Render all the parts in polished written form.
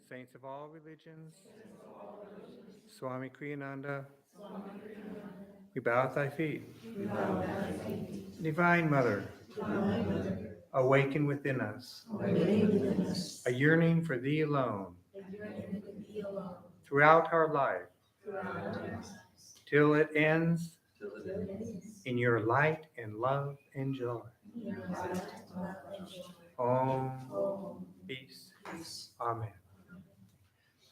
Saints of all religions, Swami Kriyananda, we bow at thy feet. Divine Mother, awaken within us a yearning for thee alone throughout our life, till it ends in your light and love and joy. Om, peace, amen.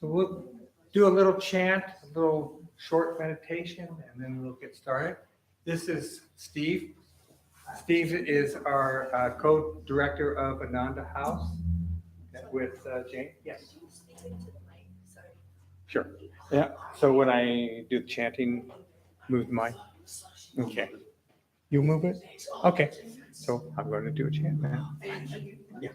So we'll do a little chant, a little short meditation, and then we'll get started. This is Steve. Steve is our co-director of Ananda House with Jane. Yes. Sure. Yeah. So when I do the chanting, move the mic. Okay. You move it? Okay. So I'm going to do a chant now. Yeah.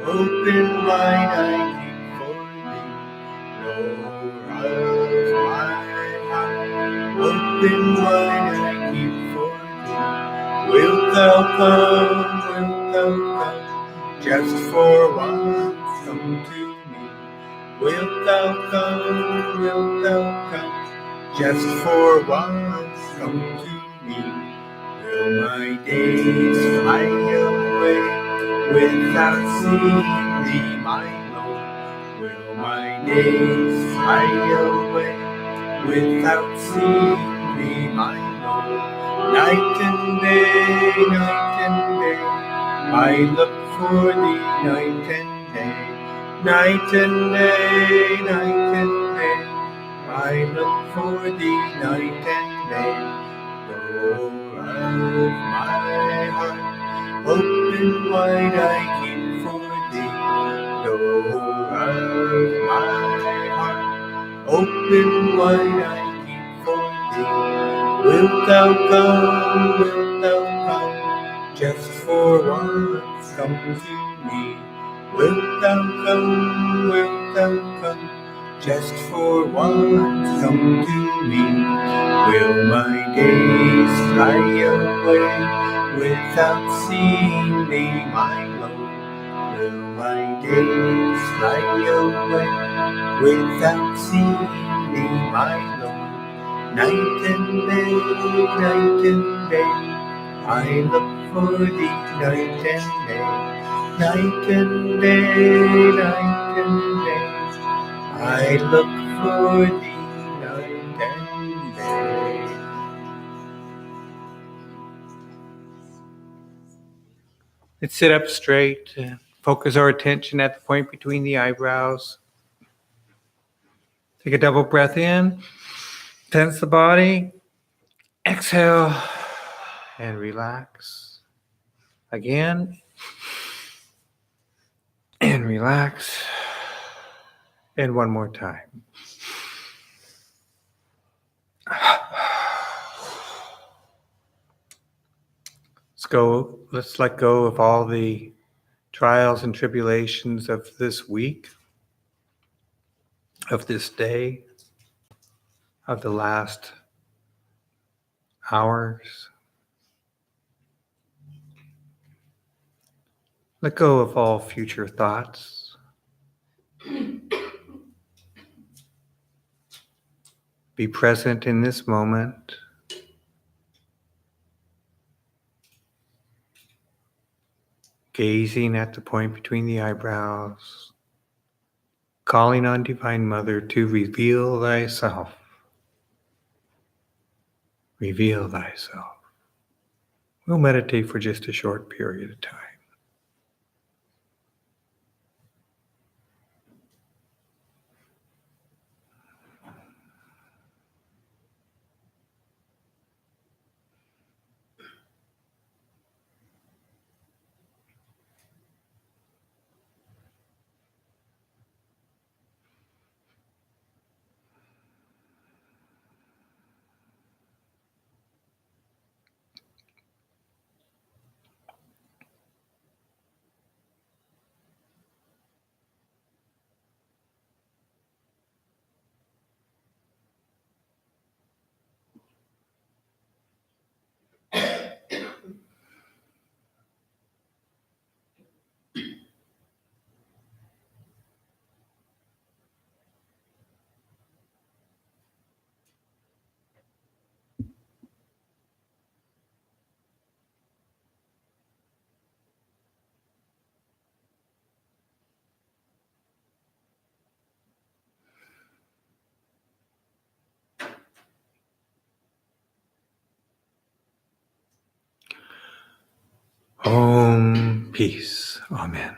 Open wide I keep for thee, door of my heart. Open wide I keep for thee. Wilt thou come, just for once come to me? Wilt thou come, just for once come to me? Will my days fly away without seeing thee, my Lord? Will my days fly away without seeing thee, my Lord? Night and day, I look for thee, night and day. Night and day, I look for thee, night and day. Door of my heart, open wide I keep for thee. Door of my heart, open wide I keep for thee. Wilt thou come, just for once come to me? Wilt thou come, just for once come to me? Will my days fly away without seeing thee, my Lord? Will my days fly away without seeing thee, my Lord? Night and day, I look for thee, night and day. Night and day, I look for thee, night and day. Let's sit up straight, focus our attention at the point between the eyebrows. Take a double breath in, tense the body, exhale, and relax. Again, and relax. And one more time. Let's let go of all the trials and tribulations of this week, of this day, of the last hours. Let go of all future thoughts. Be present in this moment. Gazing at the point between the eyebrows, calling on Divine Mother to reveal thyself. Reveal thyself. We'll meditate for just a short period of time. peace. Amen.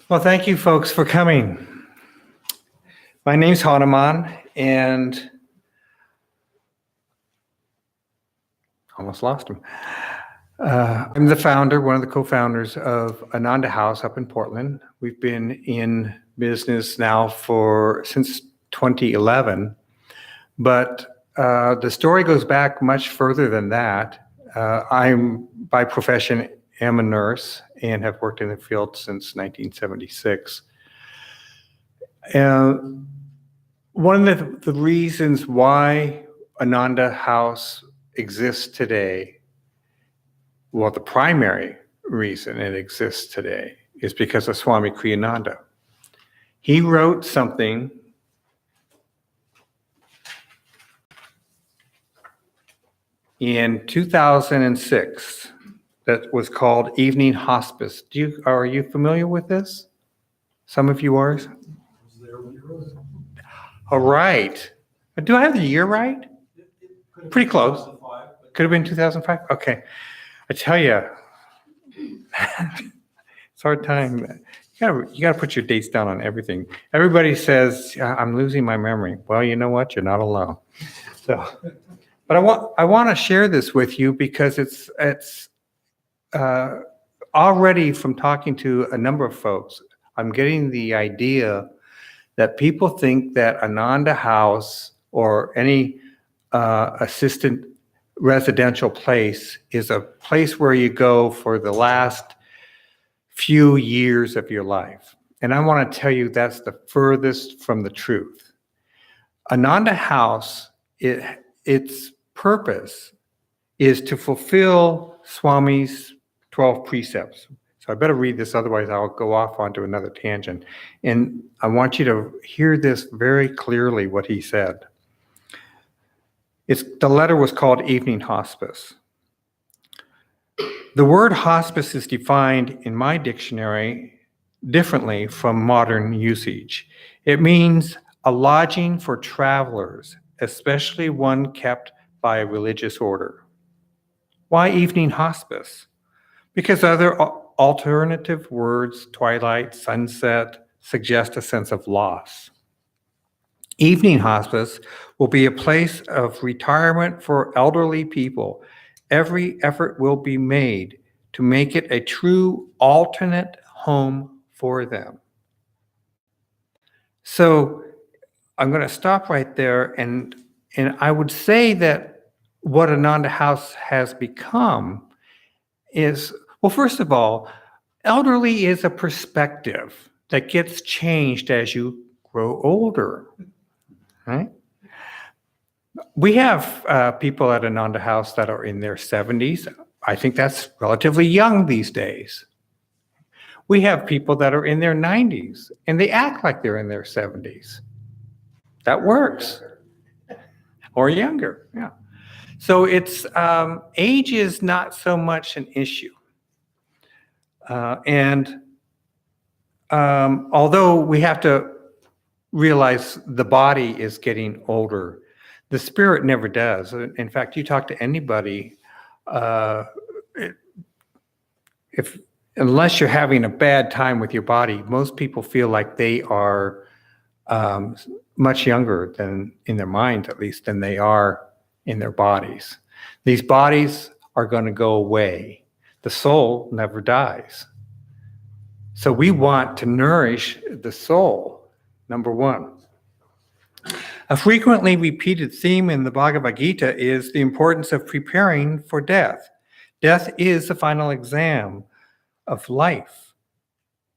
Well, thank you, folks, for coming. My name's Hanuman, and almost lost him. I'm the founder, one of the co-founders of Ananda House up in Portland. We've been in business now since 2011, but the story goes back much further than that. I'm, by profession, am a nurse and have worked in the field since 1976. One of the reasons why Ananda House exists today, well, the primary reason it exists today is because of Swami Kriyananda. He wrote something in 2006 that was called Evening Hospice. Are you familiar with this? Some of you are? Was there when you wrote it? All right. Do I have the year right? Pretty close. 2005, Could have been 2005? Okay. I tell you, it's a hard time. You got to put your dates down on everything. Everybody says, I'm losing my memory. Well, you know what? You're not alone. So, but I want to share this with you because it's already from talking to a number of folks, I'm getting the idea that people think that Ananda House or any assisted residential place is a place where you go for the last few years of your life. And I want to tell you that's the furthest from the truth. Ananda House, its purpose is to fulfill Swami's 12 precepts. So I better read this, otherwise I'll go off onto another tangent. And I want you to hear this very clearly, what he said. The letter was called Evening Hospice. The word hospice is defined in my dictionary differently from modern usage. It means a lodging for travelers, especially one kept by a religious order. Why evening hospice? Because other alternative words, twilight, sunset, suggest a sense of loss. Evening hospice will be a place of retirement for elderly people. Every effort will be made to make it a true alternate home for them. So I'm going to stop right there, and I would say that what Ananda House has become is, well, first of all, elderly is a perspective that gets changed as you grow older, right? We have people at Ananda House that are in their 70s. I think that's relatively young these days. We have people that are in their 90s, and they act like they're in their 70s. That works. Or younger, yeah. So it's age is not so much an issue. And although we have to realize the body is getting older, the spirit never does. In fact, you talk to anybody, unless you're having a bad time with your body, most people feel like they are much younger than, in their minds at least, than they are in their bodies. These bodies are going to go away. The soul never dies. So we want to nourish the soul, number one. A frequently repeated theme in the Bhagavad Gita is the importance of preparing for death. Death is the final exam of life.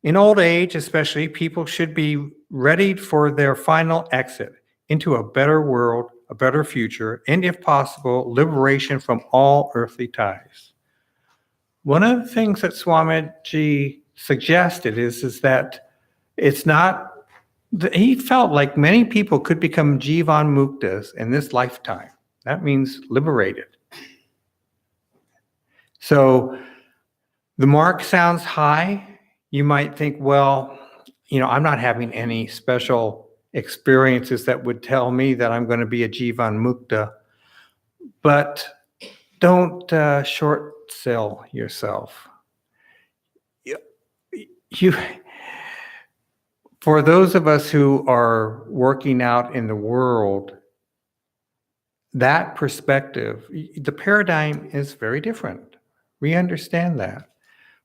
In old age, especially, people should be readied for their final exit into a better world, a better future, and if possible, liberation from all earthly ties. One of the things that Swamiji suggested is that it's not, he felt like many people could become Jivan Muktas in this lifetime. That means liberated. So the mark sounds high. You might think, well, I'm not having any special experiences that would tell me that I'm going to be a Jivan Mukta, but don't short sell yourself. You, for those of us who are working out in the world, that perspective, the paradigm is very different. We understand that.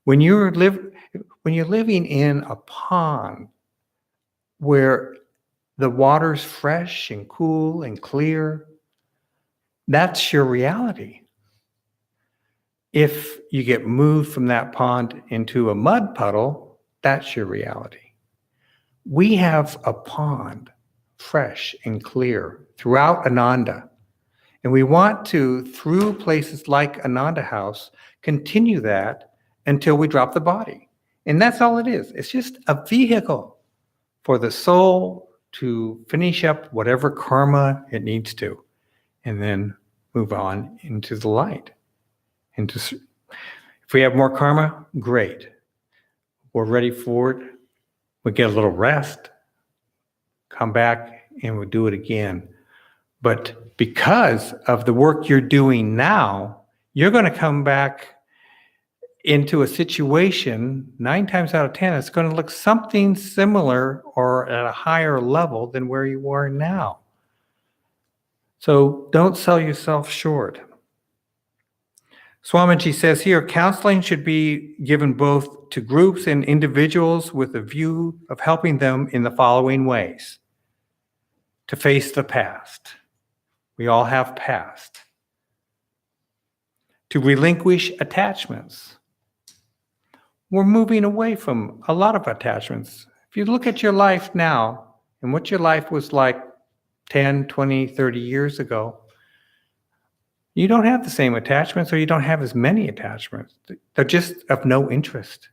When you're living in a pond where the water's fresh and cool and clear, that's your reality. If you get moved from that pond into a mud puddle, that's your reality. We have a pond, fresh and clear, throughout Ananda. And we want to, through places like Ananda House, continue that until we drop the body. And that's all it is. It's just a vehicle for the soul to finish up whatever karma it needs to, and then move on into the light. If we have more karma, great. We're ready for it. We get a little rest, come back, and we'll do it again. But because of the work you're doing now, you're going to come back into a situation 9 times out of 10, it's going to look something similar or at a higher level than where you are now. So don't sell yourself short. Swamiji says here, counseling should be given both to groups and individuals with a view of helping them in the following ways. To face the past. We all have past. To relinquish attachments. We're moving away from a lot of attachments. If you look at your life now and what your life was like 10, 20, 30 years ago, you don't have the same attachments, or you don't have as many attachments. They're just of no interest.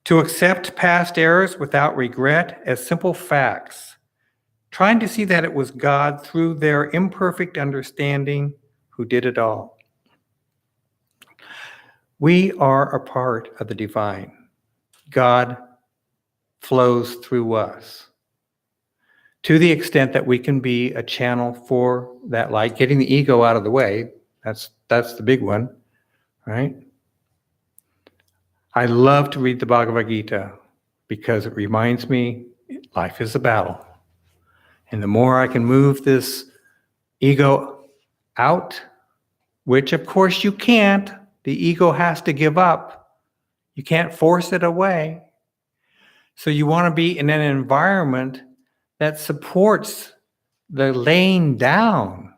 To accept past errors without regret as simple facts, trying to see that it was God through their imperfect understanding who did it all. We are a part of the divine. God flows through us to the extent that we can be a channel for that light, getting the ego out of the way. That's the big one, right? I love to read the Bhagavad Gita because it reminds me life is a battle. And the more I can move this ego out, which of course you can't, the ego has to give up. You can't force it away. So you want to be in an environment that supports the laying down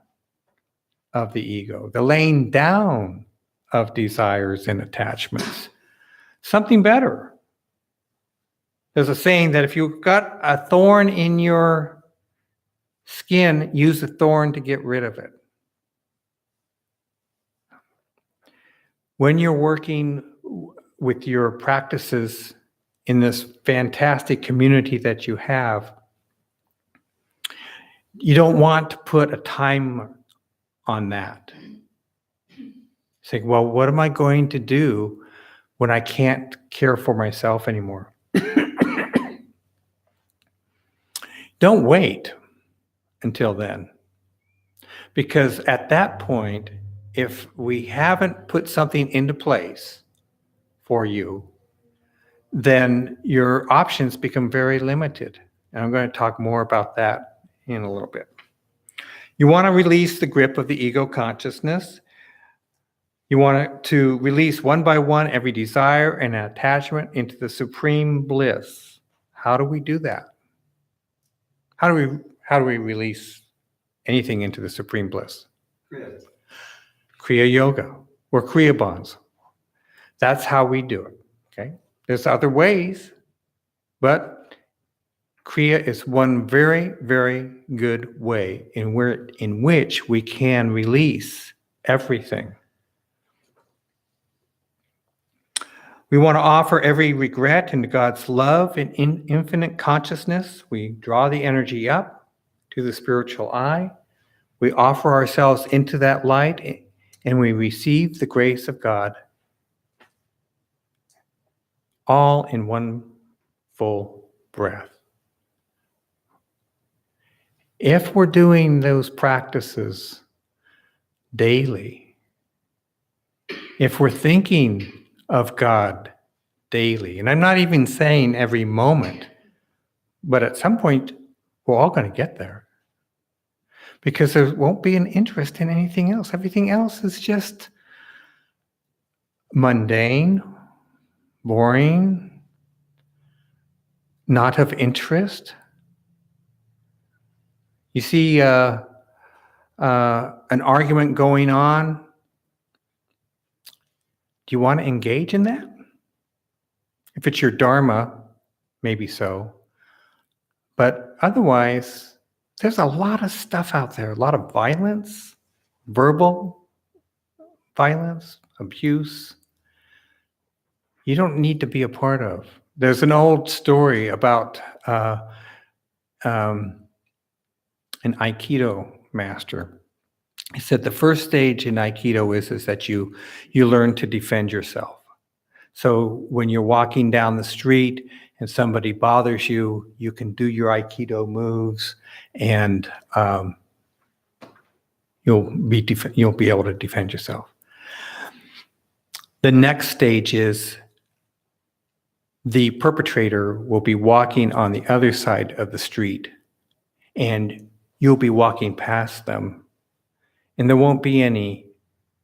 of the ego, the laying down of desires and attachments. Something better. There's a saying that if you've got a thorn in your skin, use the thorn to get rid of it. When you're working with your practices in this fantastic community that you have, you don't want to put a time on that. Say, well, what am I going to do when I can't care for myself anymore? Don't wait until then. Because at that point, if we haven't put something into place for you, then your options become very limited. And I'm going to talk more about that in a little bit. You want to release the grip of the ego consciousness. You want to release one by one every desire and attachment into the supreme bliss. How do we do that? How do we release anything into the supreme bliss? Kriya Yoga or Kriya bonds. That's how we do it. Okay. There's other ways, but Kriya is one very, very good way in which we can release everything. We want to offer every regret into God's love and infinite consciousness. We draw the energy up to the spiritual eye. We offer ourselves into that light, and we receive the grace of God. all in one full breath. If we're doing those practices daily, if we're thinking of God daily, and I'm not even saying every moment, but at some point, we're all going to get there. Because there won't be an interest in anything else. Everything else is just mundane, boring, not of interest. You see an argument going on. Do you want to engage in that? If it's your dharma, maybe so. But otherwise, there's a lot of stuff out there, a lot of violence, verbal violence, abuse. You don't need to be a part of. There's an old story about an Aikido master. He said the first stage in Aikido is that you learn to defend yourself. So when you're walking down the street and somebody bothers you, you can do your Aikido moves, and you'll be able to defend yourself. The next stage is the perpetrator will be walking on the other side of the street, and you'll be walking past them, and there won't be any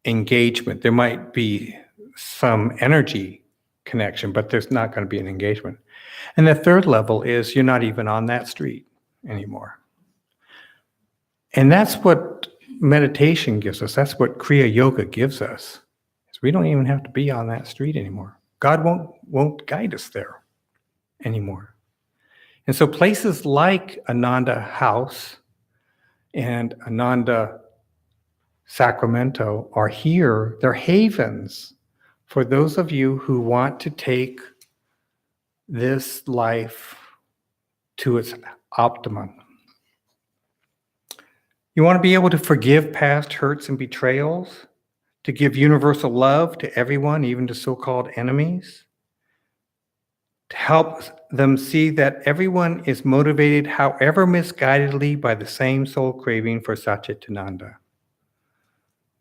engagement. There might be some energy connection, but there's not going to be an engagement. And the third level is you're not even on that street anymore. And that's what meditation gives us. That's what Kriya Yoga gives us. Is we don't even have to be on that street anymore. God won't guide us there anymore. And so places like Ananda House and Ananda Sacramento are here. They're havens for those of you who want to take this life to its optimum. You want to be able to forgive past hurts and betrayals, to give universal love to everyone, even to so-called enemies, to help them see that everyone is motivated, however misguidedly, by the same soul craving for Satchitananda.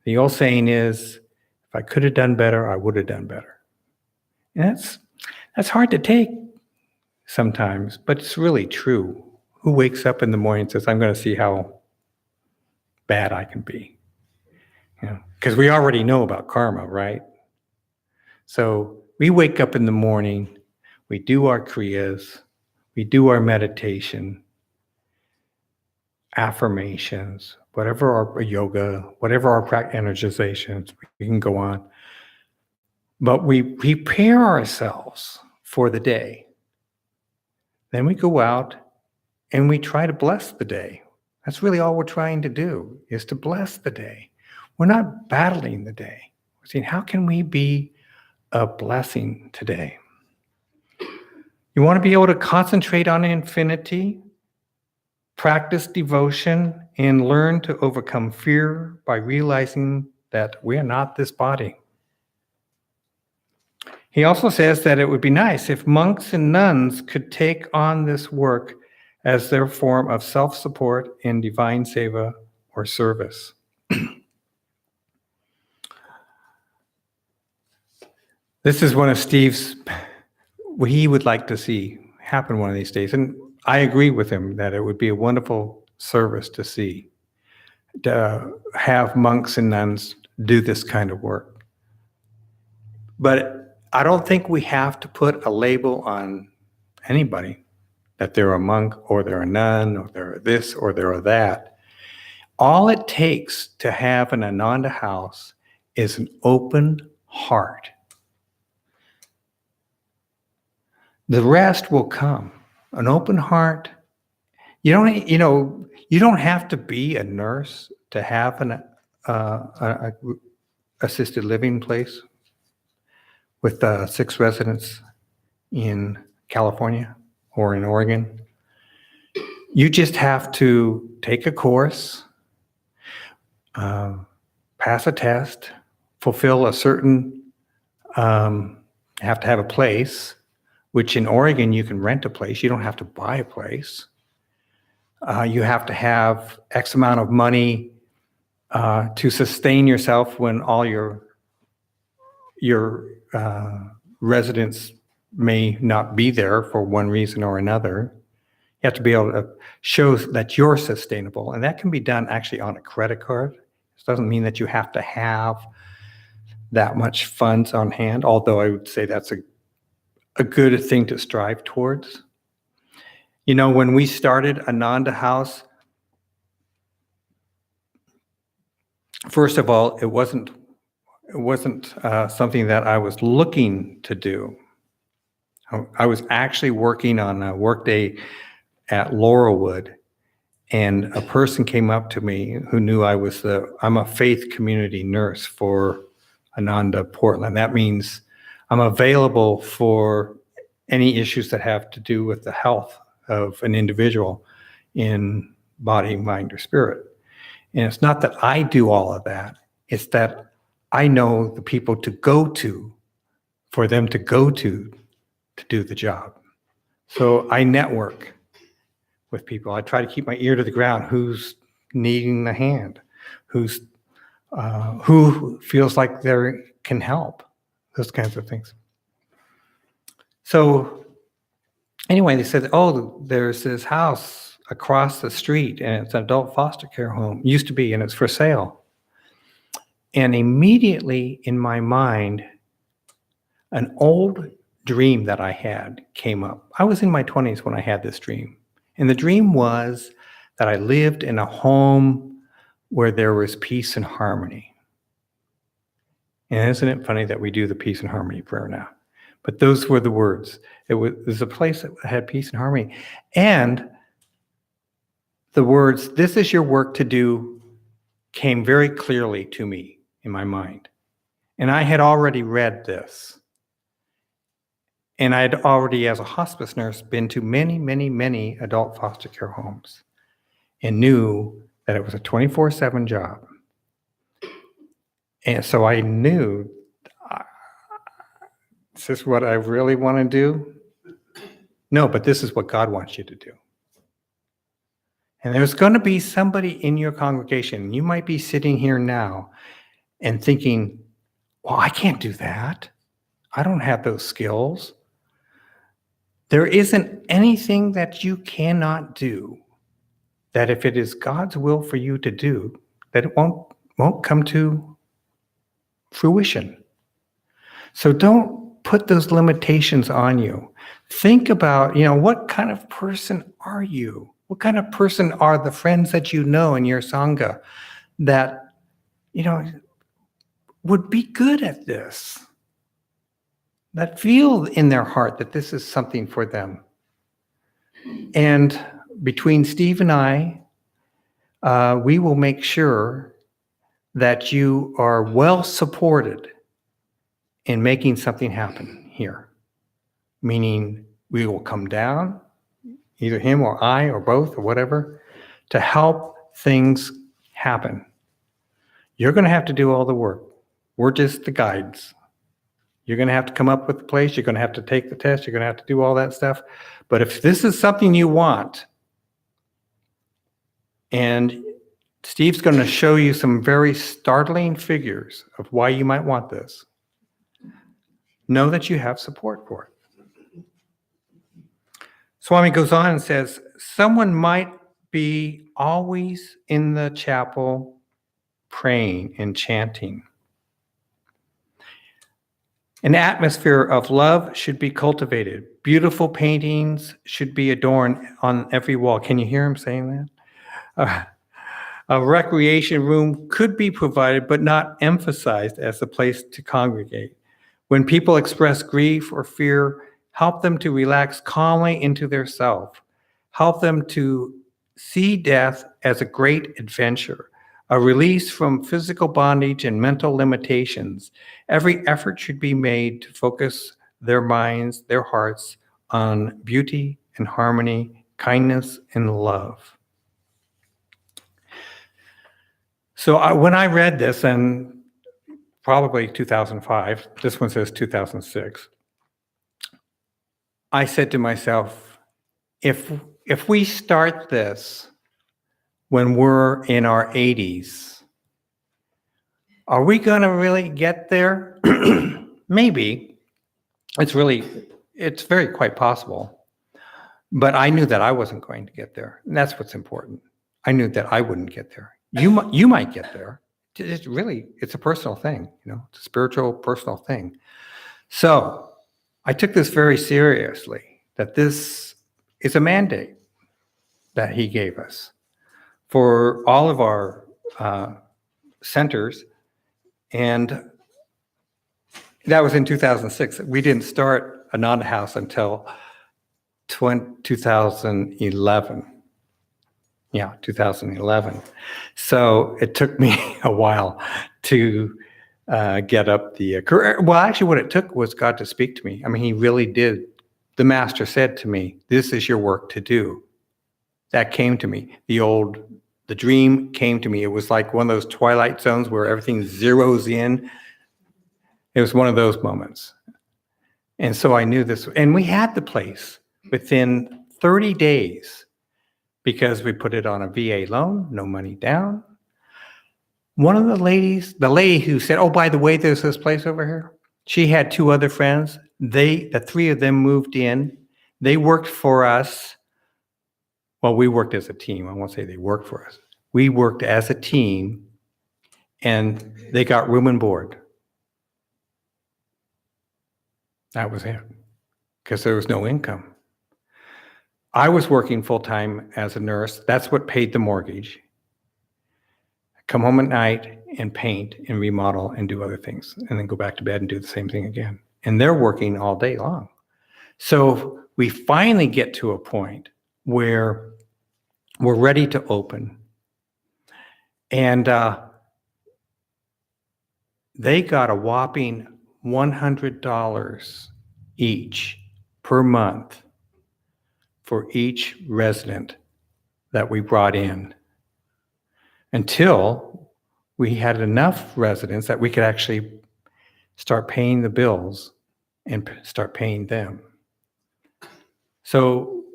The old saying is, if I could have done better, I would have done better. And that's hard to take sometimes, but it's really true. Who wakes up in the morning and says, I'm going to see how bad I can be? Because we already know about karma, right? So we wake up in the morning, we do our kriyas, we do our meditation, affirmations, whatever our yoga, whatever our energizations, we can go on. But we prepare ourselves for the day. Then we go out and we try to bless the day. That's really all we're trying to do, is to bless the day. We're not battling the day. We're saying, how can we be a blessing today? You want to be able to concentrate on infinity, practice devotion, and learn to overcome fear by realizing that we are not this body. He also says that it would be nice if monks and nuns could take on this work as their form of self-support in divine seva or service. This is one of Steve's, what he would like to see happen one of these days. And I agree with him that it would be a wonderful service to see, to have monks and nuns do this kind of work. But I don't think we have to put a label on anybody that they're a monk or they're a nun or they're this or they're that. All it takes to have an Ananda House is an open heart. The rest will come. An open heart. You don't have to be a nurse to have an assisted living place with 6 residents in California or in Oregon. You just have to take a course, pass a test, fulfill a certain, have to have a place, which in Oregon you can rent a place. You don't have to buy a place. You have to have X amount of money to sustain yourself when all your residents may not be there for one reason or another. You have to be able to show that you're sustainable, and that can be done actually on a credit card. It doesn't mean that you have to have that much funds on hand, although I would say that's a good thing to strive towards. You know, when we started Ananda House, first of all, it wasn't something that I was looking to do. I was actually working on a workday at Laurelwood, and a person came up to me who knew I'm a faith community nurse for Ananda Portland. That means I'm available for any issues that have to do with the health of an individual in body, mind, or spirit. And it's not that I do all of that. It's that I know the people to go to, for them to go to do the job. So I network with people. I try to keep my ear to the ground. Who's needing a hand? Who feels like they can help? Those kinds of things. So anyway, they said, oh, there's this house across the street, and it's an adult foster care home. Used to be, and it's for sale. And immediately in my mind, an old dream that I had came up. I was in my 20s when I had this dream. And the dream was that I lived in a home where there was peace and harmony. And isn't it funny that we do the peace and harmony prayer now? But those were the words. It was a place that had peace and harmony. And the words, "This is your work to do," came very clearly to me in my mind. And I had already read this. And I'd already, as a hospice nurse, been to many, many, many adult foster care homes and knew that it was a 24/7 job. And so I knew, is this what I really want to do? No, but this is what God wants you to do. And there's going to be somebody in your congregation. You might be sitting here now and thinking, well, I can't do that. I don't have those skills. There isn't anything that you cannot do that if it is God's will for you to do, that it won't come to fruition. So don't put those limitations on you. Think about, what kind of person are you? What kind of person are the friends that you know in your Sangha that, would be good at this? That feel in their heart that this is something for them. And between Steve and I, we will make sure that you are well supported in making something happen here. Meaning we will come down, either him or I or both or whatever, to help things happen. You're going to have to do all the work. We're just the guides. You're going to have to come up with the place. You're going to have to take the test. You're going to have to do all that stuff. But if this is something you want, and Steve's going to show you some very startling figures of why you might want this, know that you have support for it. Swami goes on and says, someone might be always in the chapel praying and chanting. An atmosphere of love should be cultivated. Beautiful paintings should be adorned on every wall. Can you hear him saying that? A recreation room could be provided, but not emphasized as the place to congregate. When people express grief or fear, help them to relax calmly into their self. Help them to see death as a great adventure, a release from physical bondage and mental limitations. Every effort should be made to focus their minds, their hearts on beauty and harmony, kindness and love. So when I read this, and probably 2005, this one says 2006, I said to myself, if we start this when we're in our 80s, are we going to really get there? Maybe. It's very quite possible. But I knew that I wasn't going to get there. And that's what's important. I knew that I wouldn't get there. You might get there. It's a personal thing, it's a spiritual, personal thing. So I took this very seriously, that this is a mandate that he gave us for all of our centers. And that was in 2006. We didn't start Ananda House until 2011. Yeah, 2011. So it took me a while to get up the career. Well, actually, what it took was God to speak to me. I mean, he really did. The master said to me, "This is your work to do." That came to me. The dream came to me. It was like one of those twilight zones where everything zeroes in. It was one of those moments. And so I knew this. And we had the place within 30 days because we put it on a VA loan, no money down. One of the lady who said, "Oh, by the way, there's this place over here." She had two other friends. The three of them moved in. They worked for us. Well, we worked as a team. I won't say they worked for us. We worked as a team, and they got room and board. That was it, because there was no income. I was working full-time as a nurse. That's what paid the mortgage. Come home at night and paint and remodel and do other things, and then go back to bed and do the same thing again. And they're working all day long. So we finally get to a point where we're ready to open. And they got a whopping $100 each per month for each resident that we brought in, until we had enough residents that we could actually start paying the bills and start paying them. So,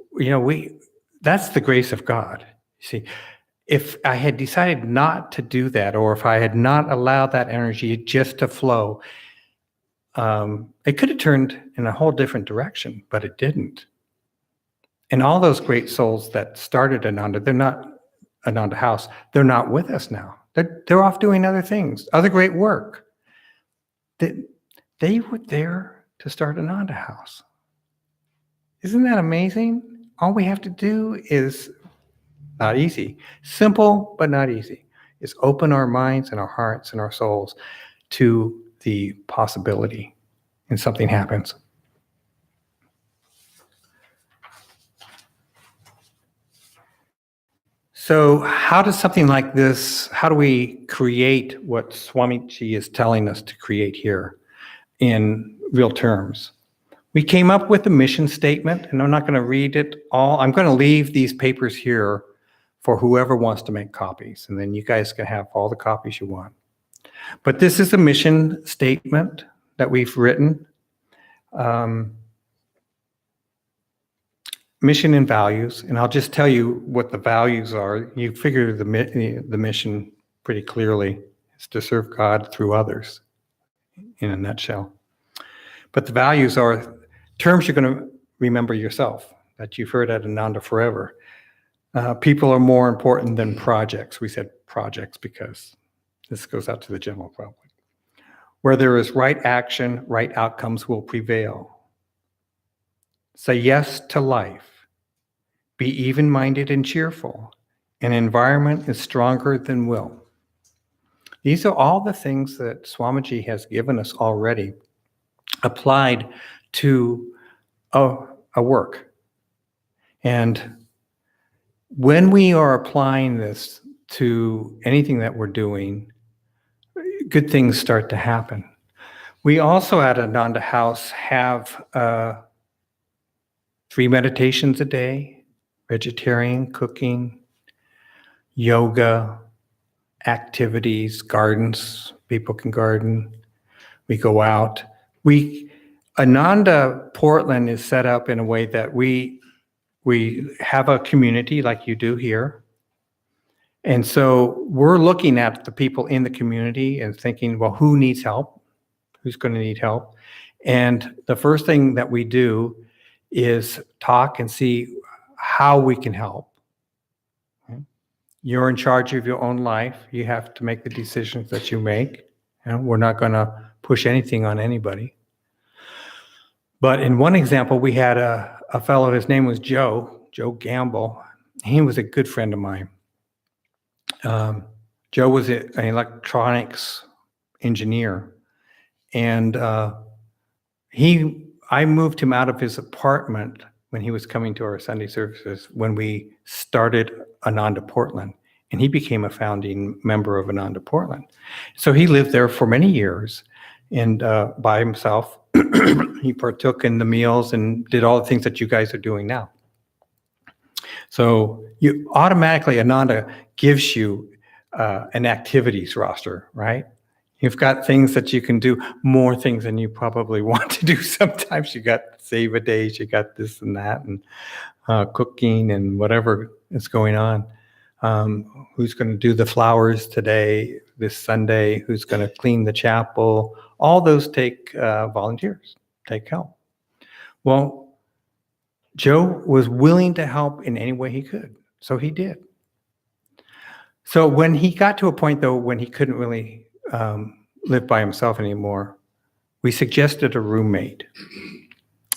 that's the grace of God. You see, if I had decided not to do that, or if I had not allowed that energy just to flow, it could have turned in a whole different direction, but it didn't. And all those great souls that started Ananda, they're not Ananda House. They're not with us now. They're off doing other things, other great work. They were there to start Ananda House. Isn't that amazing? All we have to do is, not easy, simple but not easy, is open our minds and our hearts and our souls to the possibility, and something happens. So how does something like this, how do we create what Swamiji is telling us to create here in real terms? We came up with a mission statement, and I'm not going to read it all. I'm going to leave these papers here for whoever wants to make copies, and then you guys can have all the copies you want. But this is a mission statement that we've written. Mission and values, and I'll just tell you what the values are. You figure the mission pretty clearly. It's to serve God through others, in a nutshell. But the values are terms you're going to remember yourself, that you've heard at Ananda forever. People are more important than projects. We said projects because this goes out to the general public. Where there is right action, right outcomes will prevail. Say yes to life. Be even-minded and cheerful. An environment is stronger than will. These are all the things that Swamiji has given us already, applied to a work. And when we are applying this to anything that we're doing, good things start to happen. We also at Ananda House have 3 meditations a day, vegetarian cooking, yoga, activities, gardens. People can garden. We go out. Ananda Portland is set up in a way that we have a community like you do here. And so we're looking at the people in the community and thinking, well, who needs help? Who's going to need help? And the first thing that we do is talk and see how we can help. Okay? You're in charge of your own life. You have to make the decisions that you make. And we're not going to push anything on anybody. But in one example, we had a fellow, his name was Joe Gamble. He was a good friend of mine. Joe was an electronics engineer. And I moved him out of his apartment when he was coming to our Sunday services when we started Ananda Portland. And he became a founding member of Ananda Portland. So he lived there for many years and by himself. He partook in the meals and did all the things that you guys are doing now. So you automatically, Ananda gives you an activities roster, right? You've got things that you can do, more things than you probably want to do. Sometimes you got save a days, you got this and that, and cooking and whatever is going on. Who's going to do the flowers today, this Sunday? Who's going to clean the chapel? All those take volunteers, take help. Well, Joe was willing to help in any way he could, so he did. So when he got to a point, though, when he couldn't really live by himself anymore, we suggested a roommate.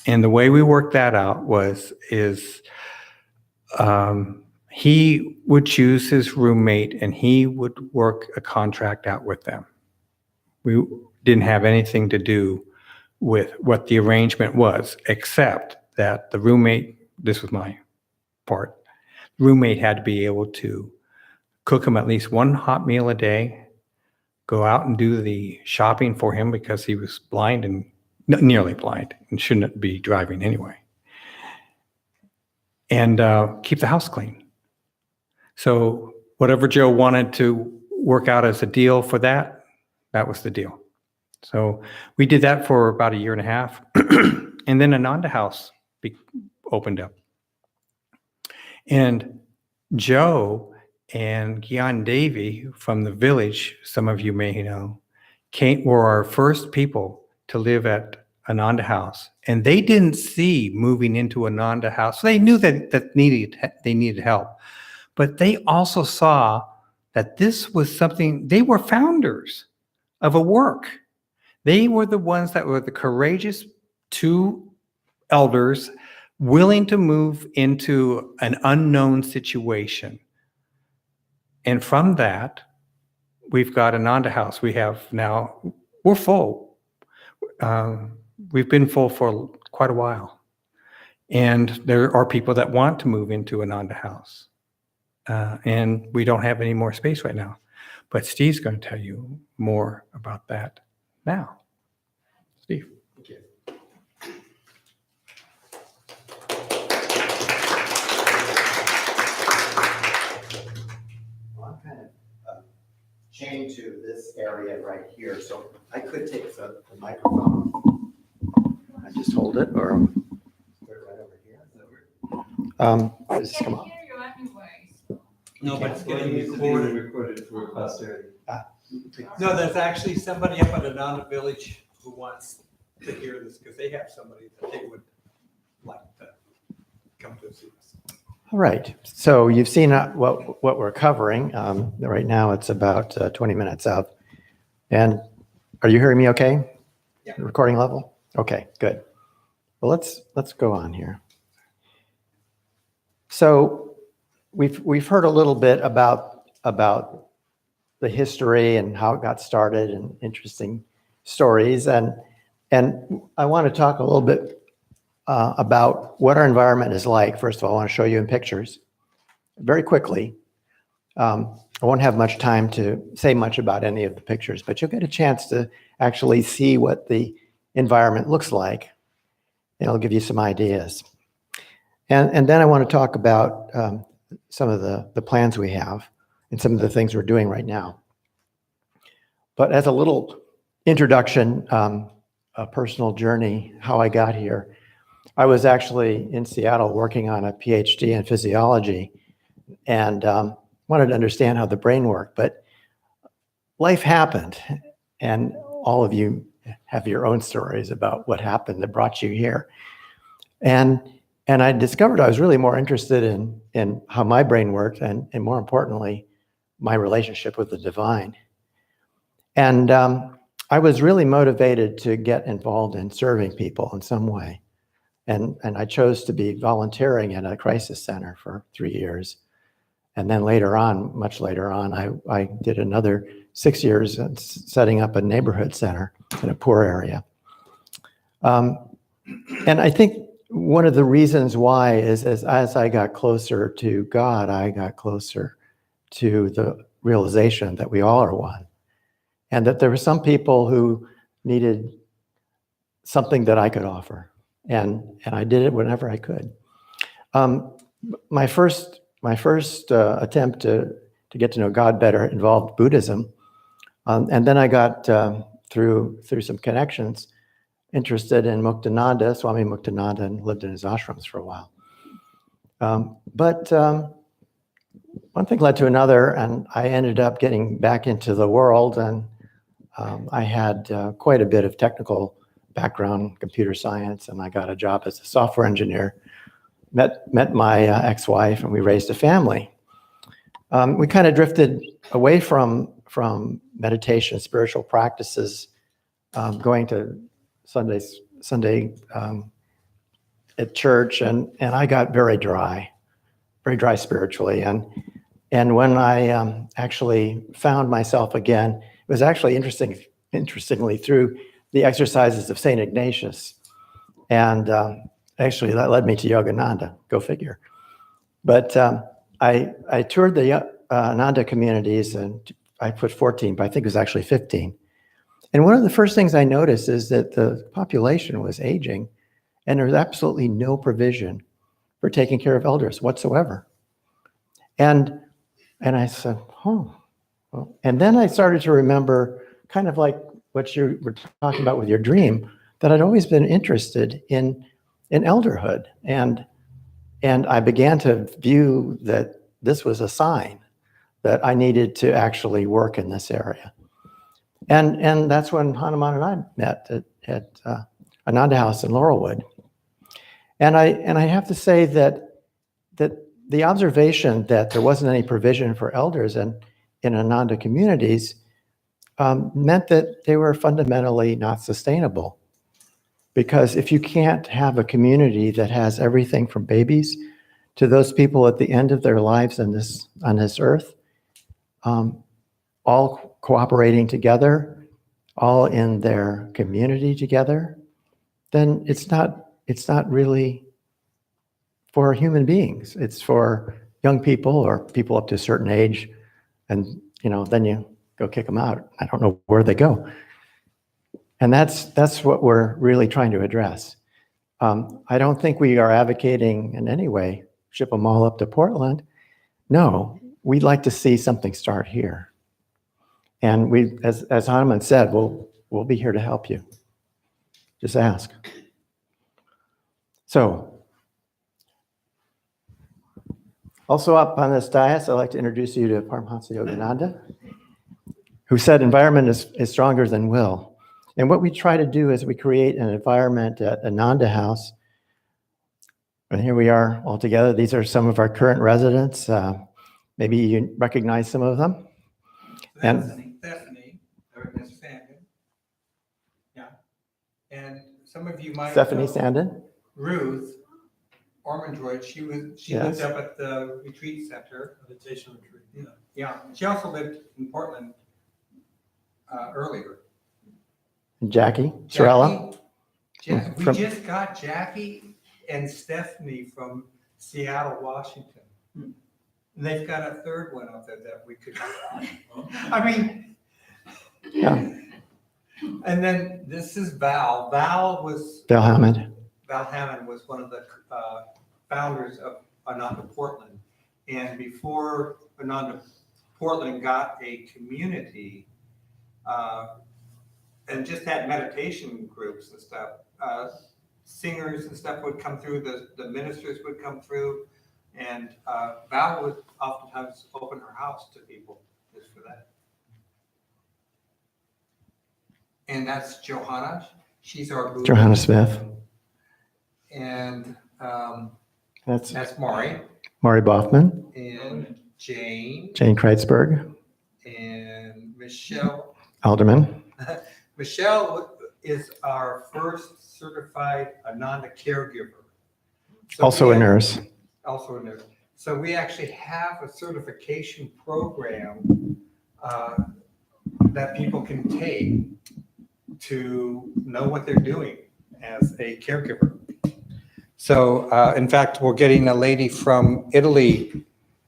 And the way we worked that out is he would choose his roommate and he would work a contract out with them. We didn't have anything to do with what the arrangement was, except that the roommate, this was my part, the roommate had to be able to cook him at least one hot meal a day, go out and do the shopping for him because he was blind and nearly blind and shouldn't be driving anyway, and keep the house clean. So whatever Joe wanted to work out as a deal for that, that was the deal. So we did that for about a year and a half. And then Ananda House opened up. And Joe and Gyan Devi from the village, some of you may know, were our first people to live at Ananda House. And they didn't see moving into Ananda House. They knew that they needed help. But they also saw that this was something, they were founders of a work. They were the ones that were the courageous two elders willing to move into an unknown situation. And from that, we've got Ananda House. We have now, we're full. We've been full for quite a while. And there are people that want to move into Ananda House. And we don't have any more space right now. But Steve's going to tell you more about that now. Steve. Okay. Well, I'm kind of chained to this area right here, so I could take the microphone. I just hold it, or put it right over here. Does this come on? No, but it's getting recorded for posterity. No, there's actually somebody up at Ananda Village who wants to hear this because they have somebody that they would like to come to see us. All right. So you've seen what we're covering. Right now it's about 20 minutes out. And are you hearing me okay? Yeah. Recording level? Okay, good. Well, let's go on here. So we've heard a little bit about the history and how it got started and interesting stories. And I want to talk a little bit about what our environment is like. First of all, I want to show you in pictures very quickly. I won't have much time to say much about any of the pictures, but you'll get a chance to actually see what the environment looks like. And it'll give you some ideas. And then I want to talk about some of the plans we have and some of the things we're doing right now. But as a little introduction, a personal journey, how I got here. I was actually in Seattle working on a PhD in physiology and wanted to understand how the brain worked, but life happened, and all of you have your own stories about what happened that brought you here. And I discovered I was really more interested in how my brain worked and more importantly, my relationship with the divine. And I was really motivated to get involved in serving people in some way. And I chose to be volunteering at a crisis center for 3 years. And then later on, much later on, I did another 6 years setting up a neighborhood center in a poor area. And I think one of the reasons why is as I got closer to God, I got closer to the realization that we all are one. And that there were some people who needed something that I could offer. And I did it whenever I could. My first attempt to get to know God better involved Buddhism. And then I got, through some connections, interested in Muktananda, Swami Muktananda, and lived in his ashrams for a while. But one thing led to another, and I ended up getting back into the world, and I had quite a bit of technical background, computer science, and I got a job as a software engineer. Met my ex-wife, and we raised a family. We kind of drifted away from meditation, spiritual practices, going to Sunday at church, and I got very dry spiritually. And when I actually found myself again, it was actually interestingly through the exercises of St. Ignatius. And actually that led me to Yogananda, go figure. But I toured the Ananda communities, and I put 14, but I think it was actually 15. And one of the first things I noticed is that the population was aging, and there was absolutely no provision for taking care of elders whatsoever. And I said, oh. Well, and then I started to remember, kind of like what you were talking about with your dream, that I'd always been interested in elderhood. And I began to view that this was a sign that I needed to actually work in this area. And that's when Hanuman and I met at Ananda House in Laurelwood. And I have to say that the observation that there wasn't any provision for elders in Ananda communities meant that they were fundamentally not sustainable. Because if you can't have a community that has everything from babies to those people at the end of their lives on this earth, all cooperating together, all in their community together, then it's not really for human beings. It's for young people or people up to a certain age, and then you go kick them out. I don't know where they go. And that's what we're really trying to address. I don't think we are advocating in any way, ship them all up to Portland. No, we'd like to see something start here. And we, as Hanuman said, we'll be here to help you. Just ask. So, also up on this dais, I'd like to introduce you to Paramahansa Yogananda, who said environment is stronger than will. And what we try to do is we create an environment at Ananda House. And here we are all together. These are some of our current residents. Maybe you recognize some of them. Stephanie, yeah. And some of you might Stephanie know Sandin. Ruth Ormondroyd. She Yes. lived up at the retreat center. Meditation retreat. Yeah. Yeah. She also lived in Portland earlier. Jackie Sorella. We just got Jackie and Stephanie from Seattle, Washington. And they've got a third one out there that we could. I mean, Yeah. And then this is Val. Val Hammond. Val Hammond was one of the founders of Ananda Portland. And before Ananda Portland got a community, and just had meditation groups and stuff. Singers and stuff would come through, the ministers would come through, and Val would oftentimes open her house to people just for that. And that's Johanna. She's our Buddha. Johanna Smith. And That's Maury. Maury Boffman. And Jane. Jane Kreitzberg. And Michelle. Alderman. Michelle is our first certified Ananda caregiver. So Also a nurse. Also a nurse. So we actually have a certification program that people can take to know what they're doing as a caregiver. So in fact, we're getting a lady from Italy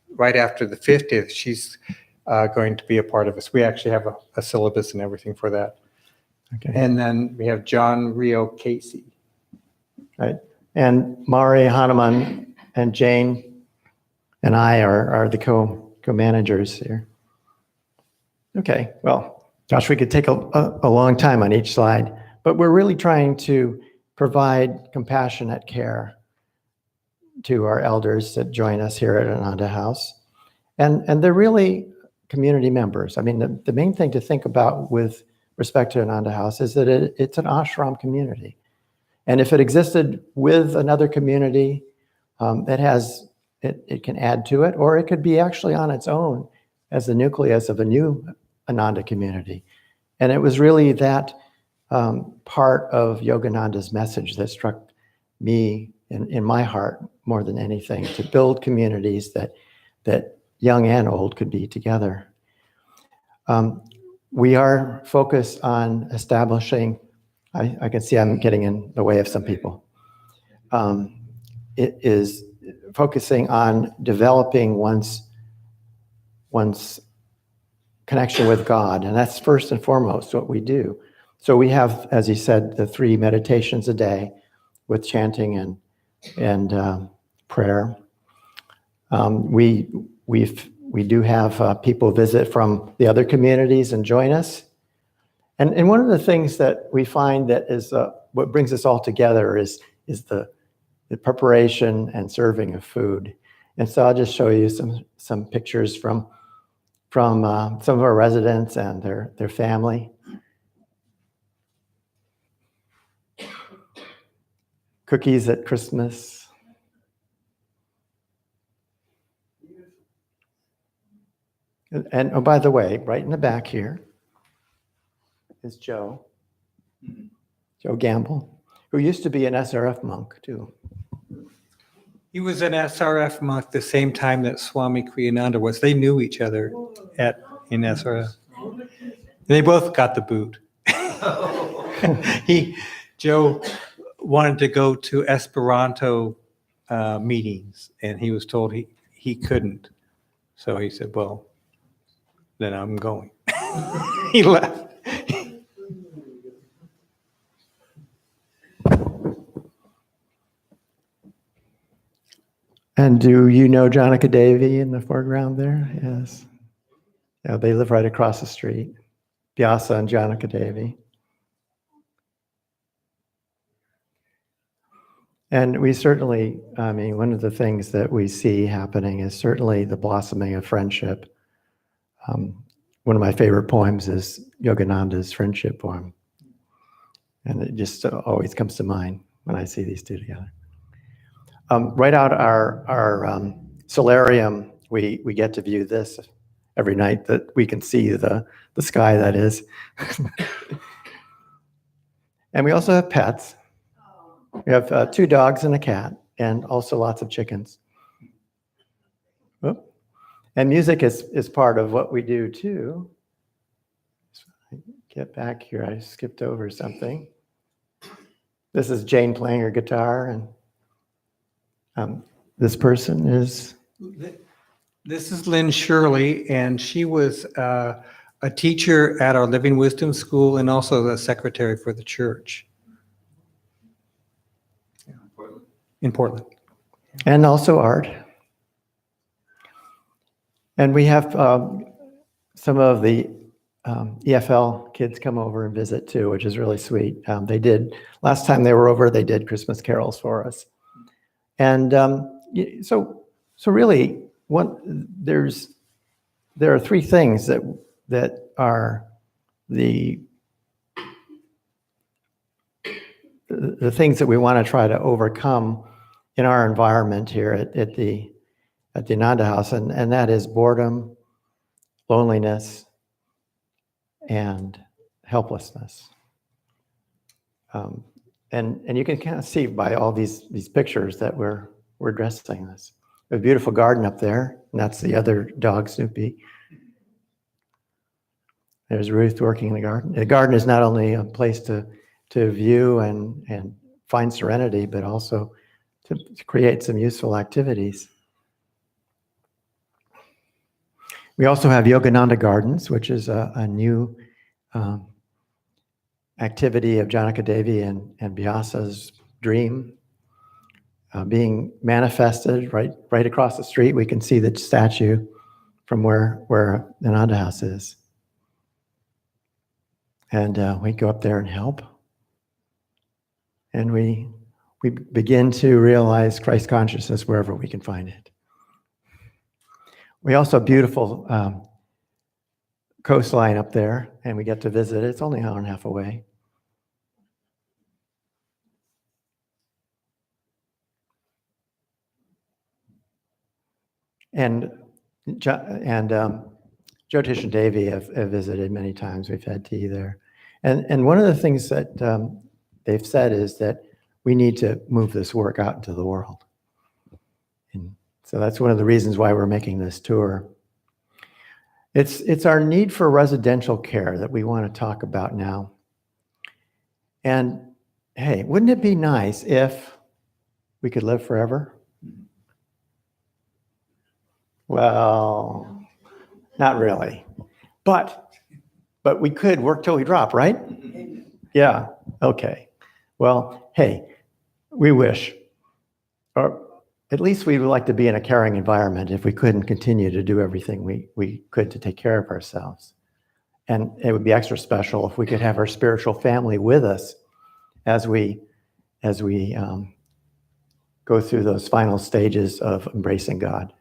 right after the 50th. She's going to be a part of us. We actually have a syllabus and everything for that. Okay. And then we have John Rio Casey. Right. And Mari Hanuman and Jane and I are the co-managers here. Okay. Well, gosh, we could take a long time on each slide, but we're really trying to provide compassionate care to our elders that join us here at Ananda House. And they're really community members. I mean, the main thing to think about with respect to Ananda House is that it's an ashram community. And if it existed with another community it can add to it, or it could be actually on its own as the nucleus of a new Ananda community. And it was really that part of Yogananda's message that struck me in my heart more than anything, to build communities that young and old could be together. We are focused on establishing, I can see I'm getting in the way of some people. It is focusing on developing one's connection with God, and that's first and foremost what we do. So we have, as he said, the 3 meditations a day with chanting and prayer. We do have people visit from the other communities and join us. And one of the things that we find that is what brings us all together is the preparation and serving of food. And so I'll just show you some pictures from some of our residents and their family. Cookies at Christmas. And oh, by the way, right in the back here is Joe Gamble, who used to be an SRF monk too. He was an SRF monk the same time that Swami Kriyananda was. They knew each other in SRF. They both got the boot. Joe wanted to go to Esperanto meetings, and he was told he couldn't. So he said, well, then I'm going. He left. And do you know Janaka Devi in the foreground there? Yes. Yeah, they live right across the street. Vyasa and Janaka Devi. And we certainly, I mean, one of the things that we see happening is certainly the blossoming of friendship. One of my favorite poems is Yogananda's friendship poem. And it just always comes to mind when I see these two together. Right out our solarium, we get to view this every night, that we can see the sky, that is. And we also have pets. We have 2 dogs and a cat, and also lots of chickens. Oh. And music is part of what we do too. So get back here, I skipped over something. This is Jane playing her guitar, and this person is? This is Lynn Shirley, and she was a teacher at our Living Wisdom School and also the secretary for the church. In Portland. And also art. And we have some of the EFL kids come over and visit too, which is really sweet. They did, last time they were over, they did Christmas carols for us. And so really, there are three things that are the things that we want to try to overcome in our environment here at the Ananda House, and that is boredom, loneliness, and helplessness. And you can kind of see by all these pictures that we're addressing this. We have a beautiful garden up there, and that's the other dog, Snoopy. There's Ruth working in the garden. The garden is not only a place to view and find serenity, but also to create some useful activities. We also have Yogananda Gardens, which is a new activity of Janaka Devi and Vyasa's dream being manifested right across the street. We can see the statue from where Ananda House is. And we go up there and help. And we begin to realize Christ consciousness wherever we can find it. We also have beautiful coastline up there, and we get to visit it. It's only an hour and a half away. And Jyotish and Devi have visited many times. We've had tea there. And one of the things that they've said is that we need to move this work out into the world. And so that's one of the reasons why we're making this tour. It's our need for residential care that we want to talk about now. And hey, wouldn't it be nice if we could live forever? Well, not really. But we could work till we drop, right? Yeah, okay. Well, hey, we wish, or at least we would like to be in a caring environment if we couldn't continue to do everything we could to take care of ourselves. And it would be extra special if we could have our spiritual family with us as we go through those final stages of embracing God.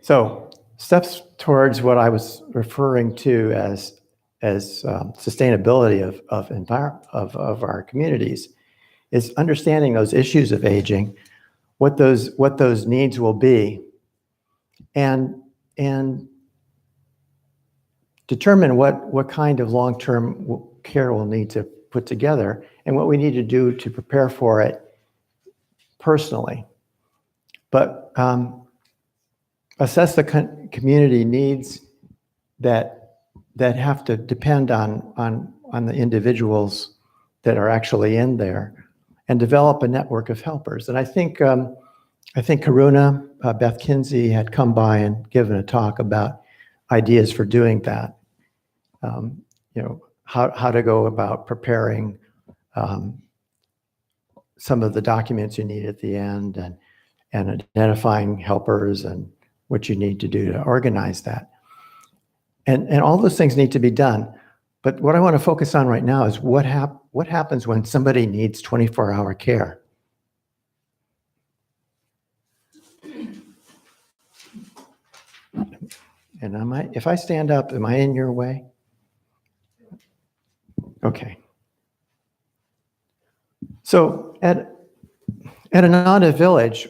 So, steps towards what I was referring to as sustainability of our communities is understanding those issues of aging, what those needs will be, and determine what kind of long-term care we'll need to put together and what we need to do to prepare for it personally. But assess the community needs that have to depend on the individuals that are actually in there, and develop a network of helpers. And I think Karuna, Beth Kinsey had come by and given a talk about ideas for doing that. How to go about preparing some of the documents you need at the end, and identifying helpers and what you need to do to organize that. And all those things need to be done. But what I want to focus on right now is what happens when somebody needs 24-hour care. And if I stand up, am I in your way? Okay. So at Ananda Village,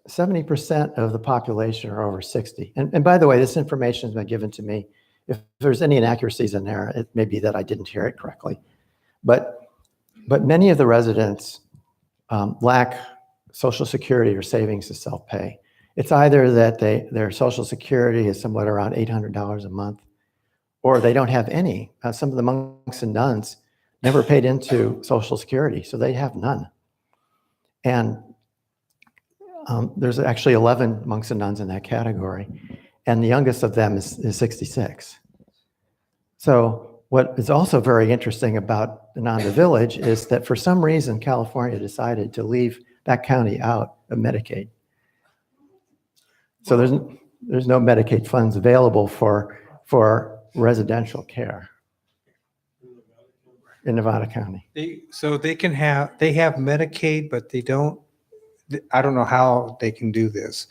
70% of the population are over 60. And by the way, this information has been given to me. If there's any inaccuracies in there, it may be that I didn't hear it correctly. But many of the residents lack Social Security or savings to self-pay. It's either that their Social Security is somewhat around $800 a month, or they don't have any. Some of the monks and nuns never paid into Social Security, so they have none. And there's actually 11 monks and nuns in that category, and the youngest of them is 66. So what is also very interesting about Ananda Village is that for some reason, California decided to leave that county out of Medicaid. So there's no Medicaid funds available for for residential care in Nevada County. So they have Medicaid, but they don't, I don't know how they can do this,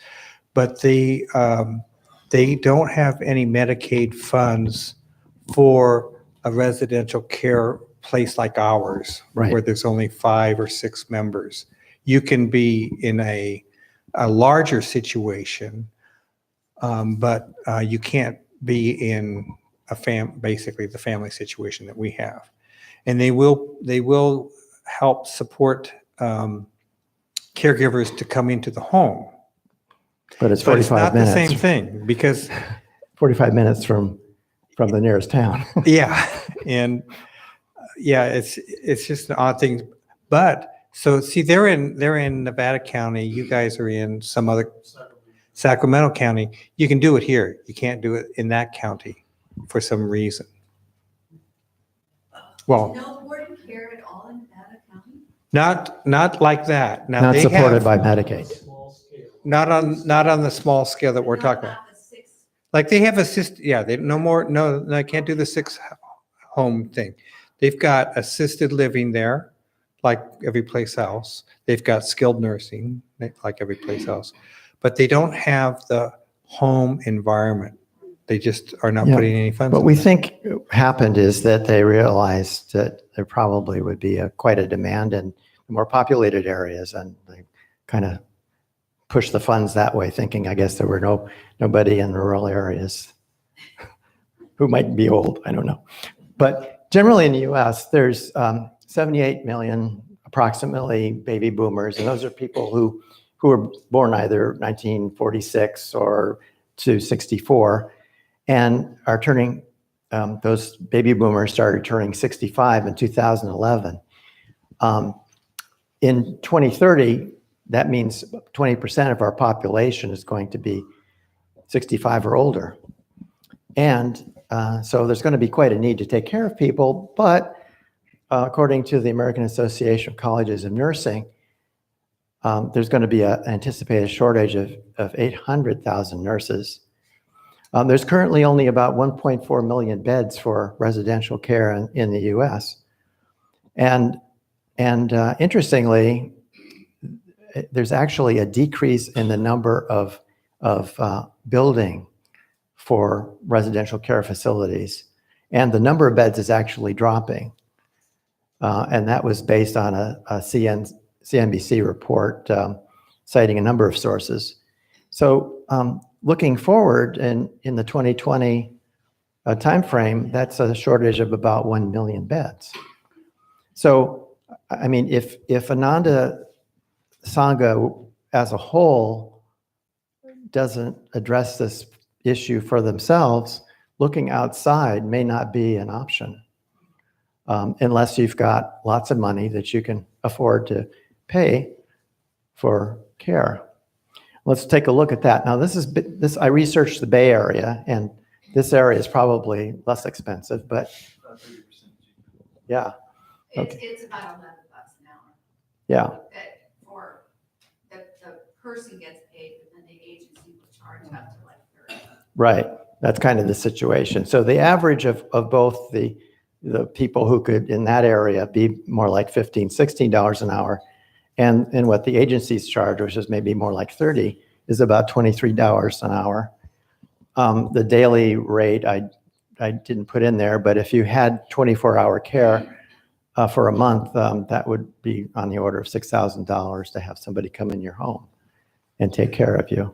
but they don't have any Medicaid funds for a residential care place like ours, Right. where there's only 5 or 6 members. You can be in a larger situation, but you can't be in basically the family situation that we have. And they will help support caregivers to come into the home. But it's But it's 45 not the minutes. same thing because 45 minutes from the nearest town. yeah, and yeah, it's just an odd thing. But so see, they're in Nevada County. You guys are in some other Sacramento County. You can do it here. You can't do it in that county for some reason. Well, No board and care at all in Nevada County? not like that. Now Not they supported have, by Medicaid. not on the small scale that we're Not talking about. about the 6. Like they have no, I can't do the 6 home thing. They've got assisted living there, like every place else. They've got skilled nursing, like every place else. But they don't have the home environment. They just are not Yeah, putting any funds. What in we it. think happened is that they realized that there probably would be quite a demand in more populated areas, and they kind of pushed the funds that way, thinking, I guess, there were nobody in rural areas who might be old. I don't know. But generally in the U.S., there's 78 million approximately baby boomers, and those are people who were born either 1946 or to 64, and are turning, those baby boomers started turning 65 in 2011. In 2030, that means 20% of our population is going to be 65 or older. And so there's going to be quite a need to take care of people, but according to the American Association of Colleges of Nursing, there's going to be an anticipated shortage of 800,000 nurses. There's currently only about 1.4 million beds for residential care in the U.S. And interestingly, there's actually a decrease in the number of building for residential care facilities, and the number of beds is actually dropping. And that was based on a CNBC report citing a number of sources. So looking forward in the 2020 timeframe, that's a shortage of about 1 million beds. So, I mean, if Ananda Sangha as a whole doesn't address this issue for themselves, looking outside may not be an option unless you've got lots of money that you can afford to pay for care. Let's take a look at that. Now, this I researched the Bay Area, and this area is probably less expensive, but yeah. Okay. It's about $11 an hour. Yeah. The person gets paid, but then the agency will charge up to like 30. Right. That's kind of the situation. So the average of both the people who could in that area be more like $15, $16 an hour, and what the agencies charge, which is maybe more like 30, is about $23 an hour. The daily rate I didn't put in there, but if you had 24-hour care for a month, that would be on the order of $6,000 to have somebody come in your home and take care of you.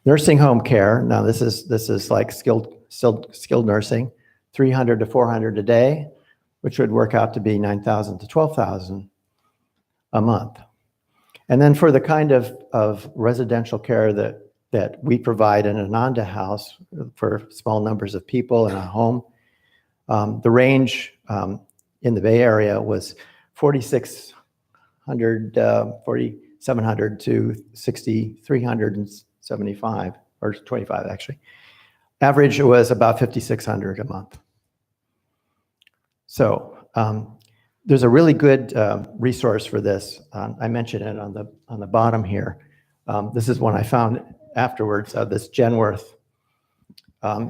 Nursing home care. Now this is like skilled nursing, 300 to 400 a day, which would work out to be 9,000 to 12,000 a month. And then for the kind of residential care that we provide in Ananda House for small numbers of people in a home, the range in the Bay Area was 4,600, 4,700 to 6,375, or 25 actually. Average was about 5,600 a month. So there's a really good resource for this. I mentioned it on the bottom here. This is one I found afterwards, this Genworth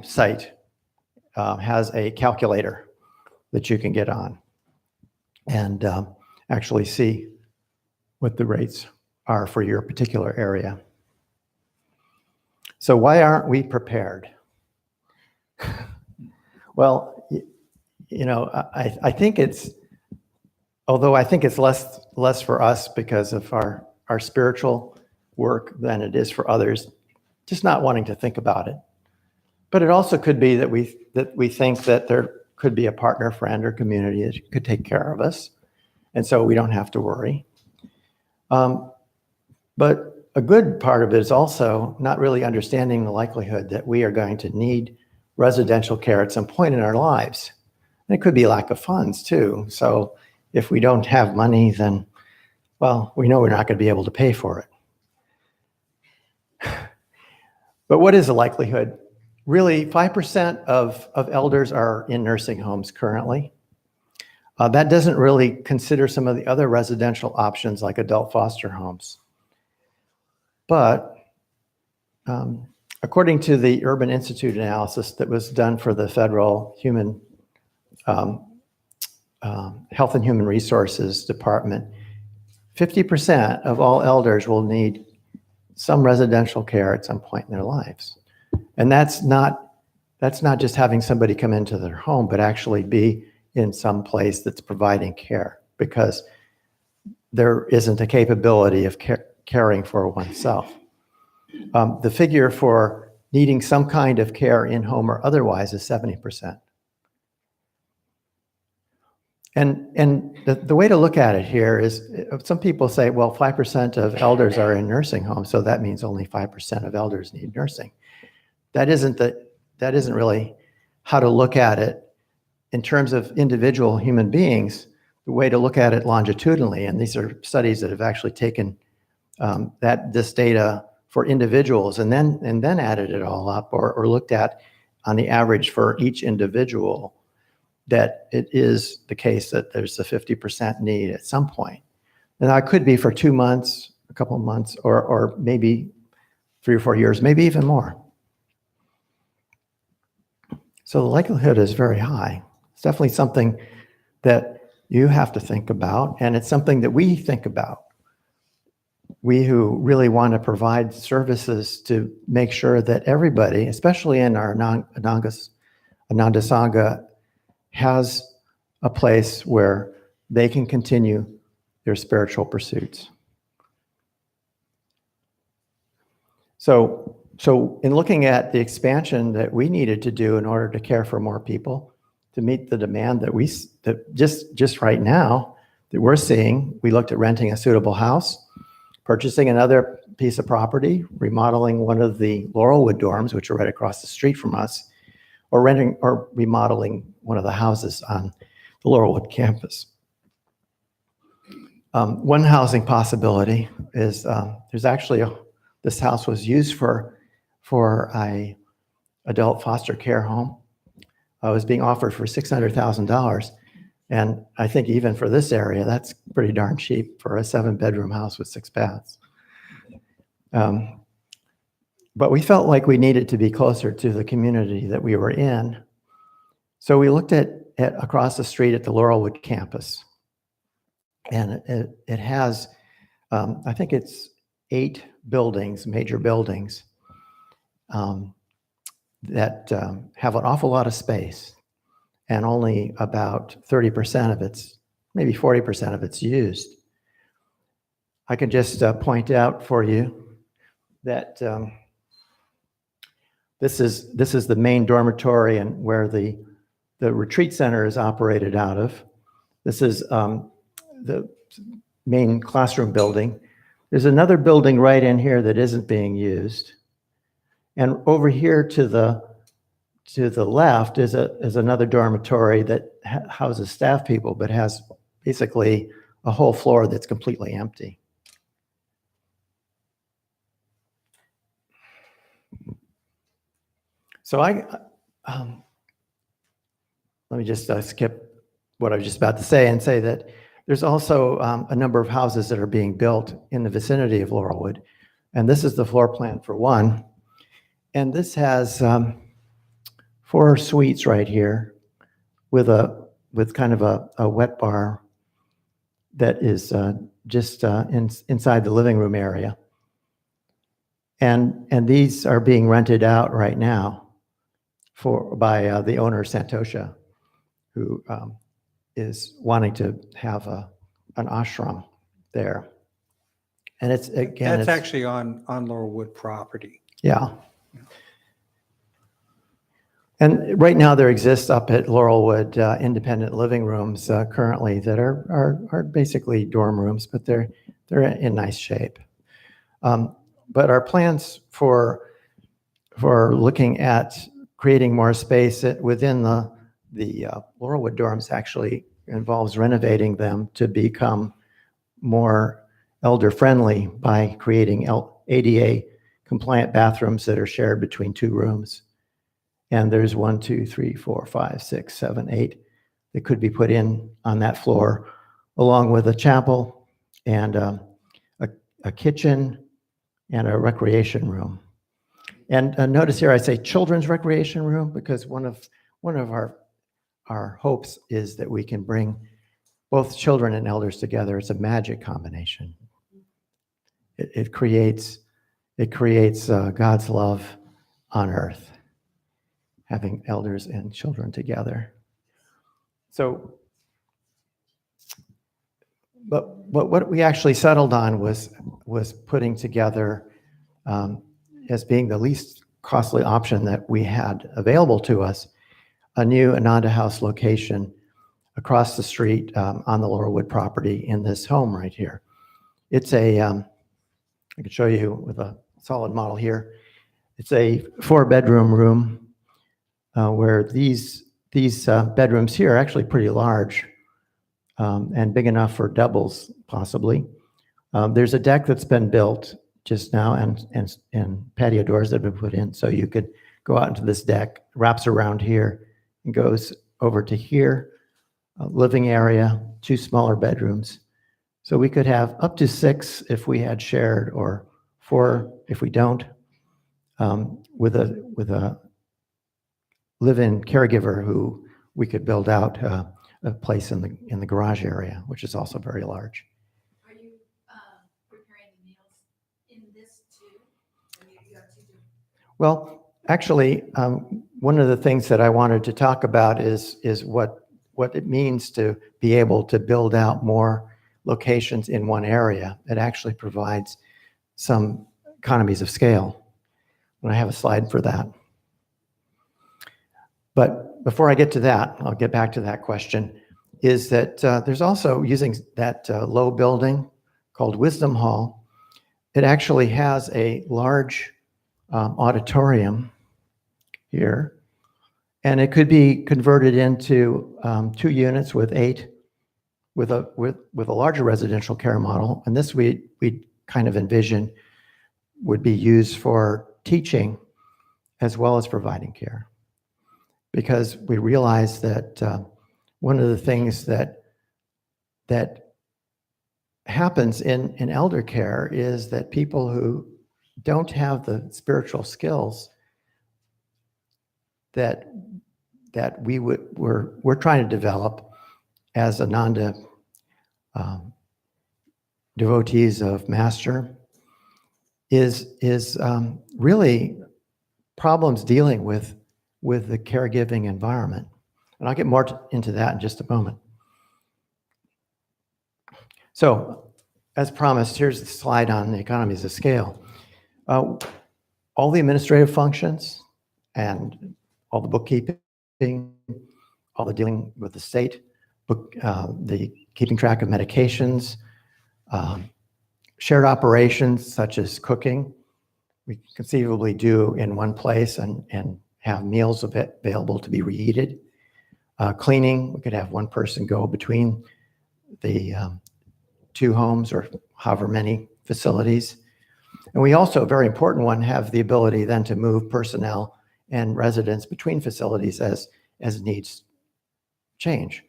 site. has a calculator that you can get on and actually see what the rates are for your particular area. So why aren't we prepared? Well, you know, I think it's, although I think it's less for us because of our spiritual work than it is for others, just not wanting to think about it. But it also could be that we think that there could be a partner, friend, or community that could take care of us, and so we don't have to worry. But a good part of it is also not really understanding the likelihood that we are going to need residential care at some point in our lives. And it could be lack of funds too. So if we don't have money, then, well, we know we're not going to be able to pay for it. But what is the likelihood? Really, 5% of elders are in nursing homes currently. That doesn't really consider some of the other residential options like adult foster homes. But according to the Urban Institute analysis that was done for the Federal Health and Human Resources Department, 50% of all elders will need some residential care at some point in their lives. And that's not just having somebody come into their home, but actually be in some place that's providing care, because there isn't a capability of caring for oneself. The figure for needing some kind of care in home or otherwise is 70%. And the way to look at it here is, some people say, well, 5% of elders are in nursing homes, so that means only 5% of elders need nursing. That isn't really how to look at it in terms of individual human beings. The way to look at it longitudinally, and these are studies that have actually taken this data for individuals and then added it all up, or looked at on the average for each individual, that it is the case that there's a 50% need at some point. And that could be for 2 months, a couple of months, or maybe 3 or 4 years, maybe even more. So the likelihood is very high. It's definitely something that you have to think about, and it's something that we think about. We who really want to provide services to make sure that everybody, especially in our Ananda Sangha, has a place where they can continue their spiritual pursuits. So in looking at the expansion that we needed to do in order to care for more people, to meet the demand that just right now that we're seeing, we looked at renting a suitable house, purchasing another piece of property, remodeling one of the Laurelwood dorms, which are right across the street from us, or renting or remodeling one of the houses on the Laurelwood campus. One housing possibility is there's actually this house was used for a adult foster care home. It was being offered for $600,000, and I think even for this area, that's pretty darn cheap for a 7-bedroom house with 6 baths. But we felt like we needed to be closer to the community that we were in. So we looked at across the street at the Laurelwood campus. And it has, I think it's 8 buildings, major buildings, that have an awful lot of space, and only about 30% of it's, maybe 40% of it's used. I can just point out for you that this is the main dormitory and where the retreat center is operated out of. This is the main classroom building. There's another building right in here that isn't being used. And over here to the left is another dormitory that houses staff people, but has basically a whole floor that's completely empty. So let me just skip what I was just about to say and say that there's also a number of houses that are being built in the vicinity of Laurelwood. And this is the floor plan for one. And this has 4 suites right here with kind of a wet bar that is just inside the living room area. And these are being rented out right now by the owner, Santosha, who is wanting to have an ashram there. And it's, again, That's actually on Laurelwood property. yeah. And right now there exists up at Laurelwood independent living rooms currently that are basically dorm rooms, but they're in nice shape. But our plans for looking at creating more space within the Laurelwood dorms actually involves renovating them to become more elder friendly by creating ADA compliant bathrooms that are shared between 2 rooms. And there's 1, 2, 3, 4, 5, 6, 7, 8 that could be put in on that floor, along with a chapel and a kitchen and a recreation room. And notice here I say children's recreation room because one of our hopes is that we can bring both children and elders together. It's a magic combination. It creates God's love on earth, having elders and children together. So, but what we actually settled on was putting together, as being the least costly option that we had available to us, a new Ananda House location across the street on the Laurelwood property in this home right here. It's I can show you with a solid model here. It's a 4-bedroom room where these bedrooms here are actually pretty large and big enough for doubles possibly. There's a deck that's been built just now and patio doors that have been put in, so you could go out into this deck, wraps around here and goes over to here, a living area, 2 smaller bedrooms. So we could have up to 6 if we had shared, or 4 if we don't, with a live-in caregiver who we could build out a place in the garage area, which is also very large. Are you preparing the meals in this too? Or you have to do? Well, actually, one of the things that I wanted to talk about is what it means to be able to build out more locations in one area. It actually provides some economies of scale. And I have a slide for that. But before I get to that, I'll get back to that question, is that there's also, using that low building called Wisdom Hall, it actually has a large auditorium here, and it could be converted into 2 units with 8, with a larger residential care model. And this we kind of envision would be used for teaching as well as providing care, because we realize that one of the things that happens in elder care is that people who don't have the spiritual skills that we're trying to develop as Ananda devotees of Master is really problems dealing with the caregiving environment. And I'll get more into that in just a moment. So, as promised, here's the slide on the economies of scale. All the administrative functions and all the bookkeeping, all the dealing with the state, the keeping track of medications, shared operations such as cooking, we conceivably do in one place and have meals available to be reheated. Cleaning, we could have one person go between the 2 homes or however many facilities. And we also, a very important one, have the ability then to move personnel and residents between facilities as needs change.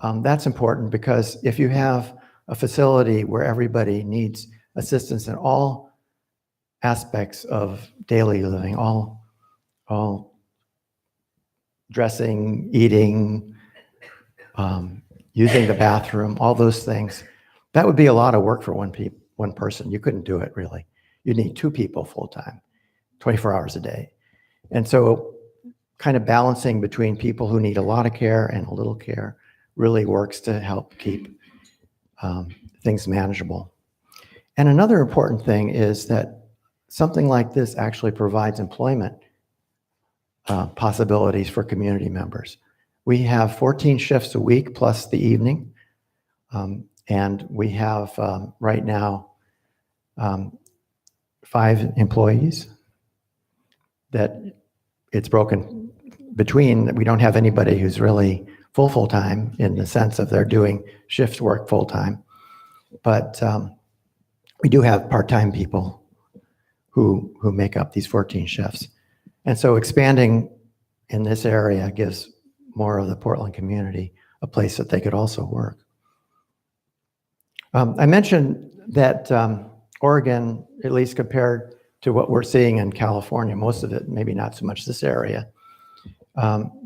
That's important because if you have a facility where everybody needs assistance in all aspects of daily living, all dressing, eating, using the bathroom, all those things. That would be a lot of work for one person. You couldn't do it really. You need 2 people full-time, 24 hours a day. And so kind of balancing between people who need a lot of care and a little care really works to help keep things manageable. And another important thing is that something like this actually provides employment possibilities for community members. We have 14 shifts a week plus the evening. And we have right now 5 employees that it's broken between. We don't have anybody who's really full-time in the sense of they're doing shift work full-time. But we do have part-time people who make up these 14 shifts. And so expanding in this area gives more of the Portland community a place that they could also work. I mentioned that Oregon, at least compared to what we're seeing in California, most of it, maybe not so much this area,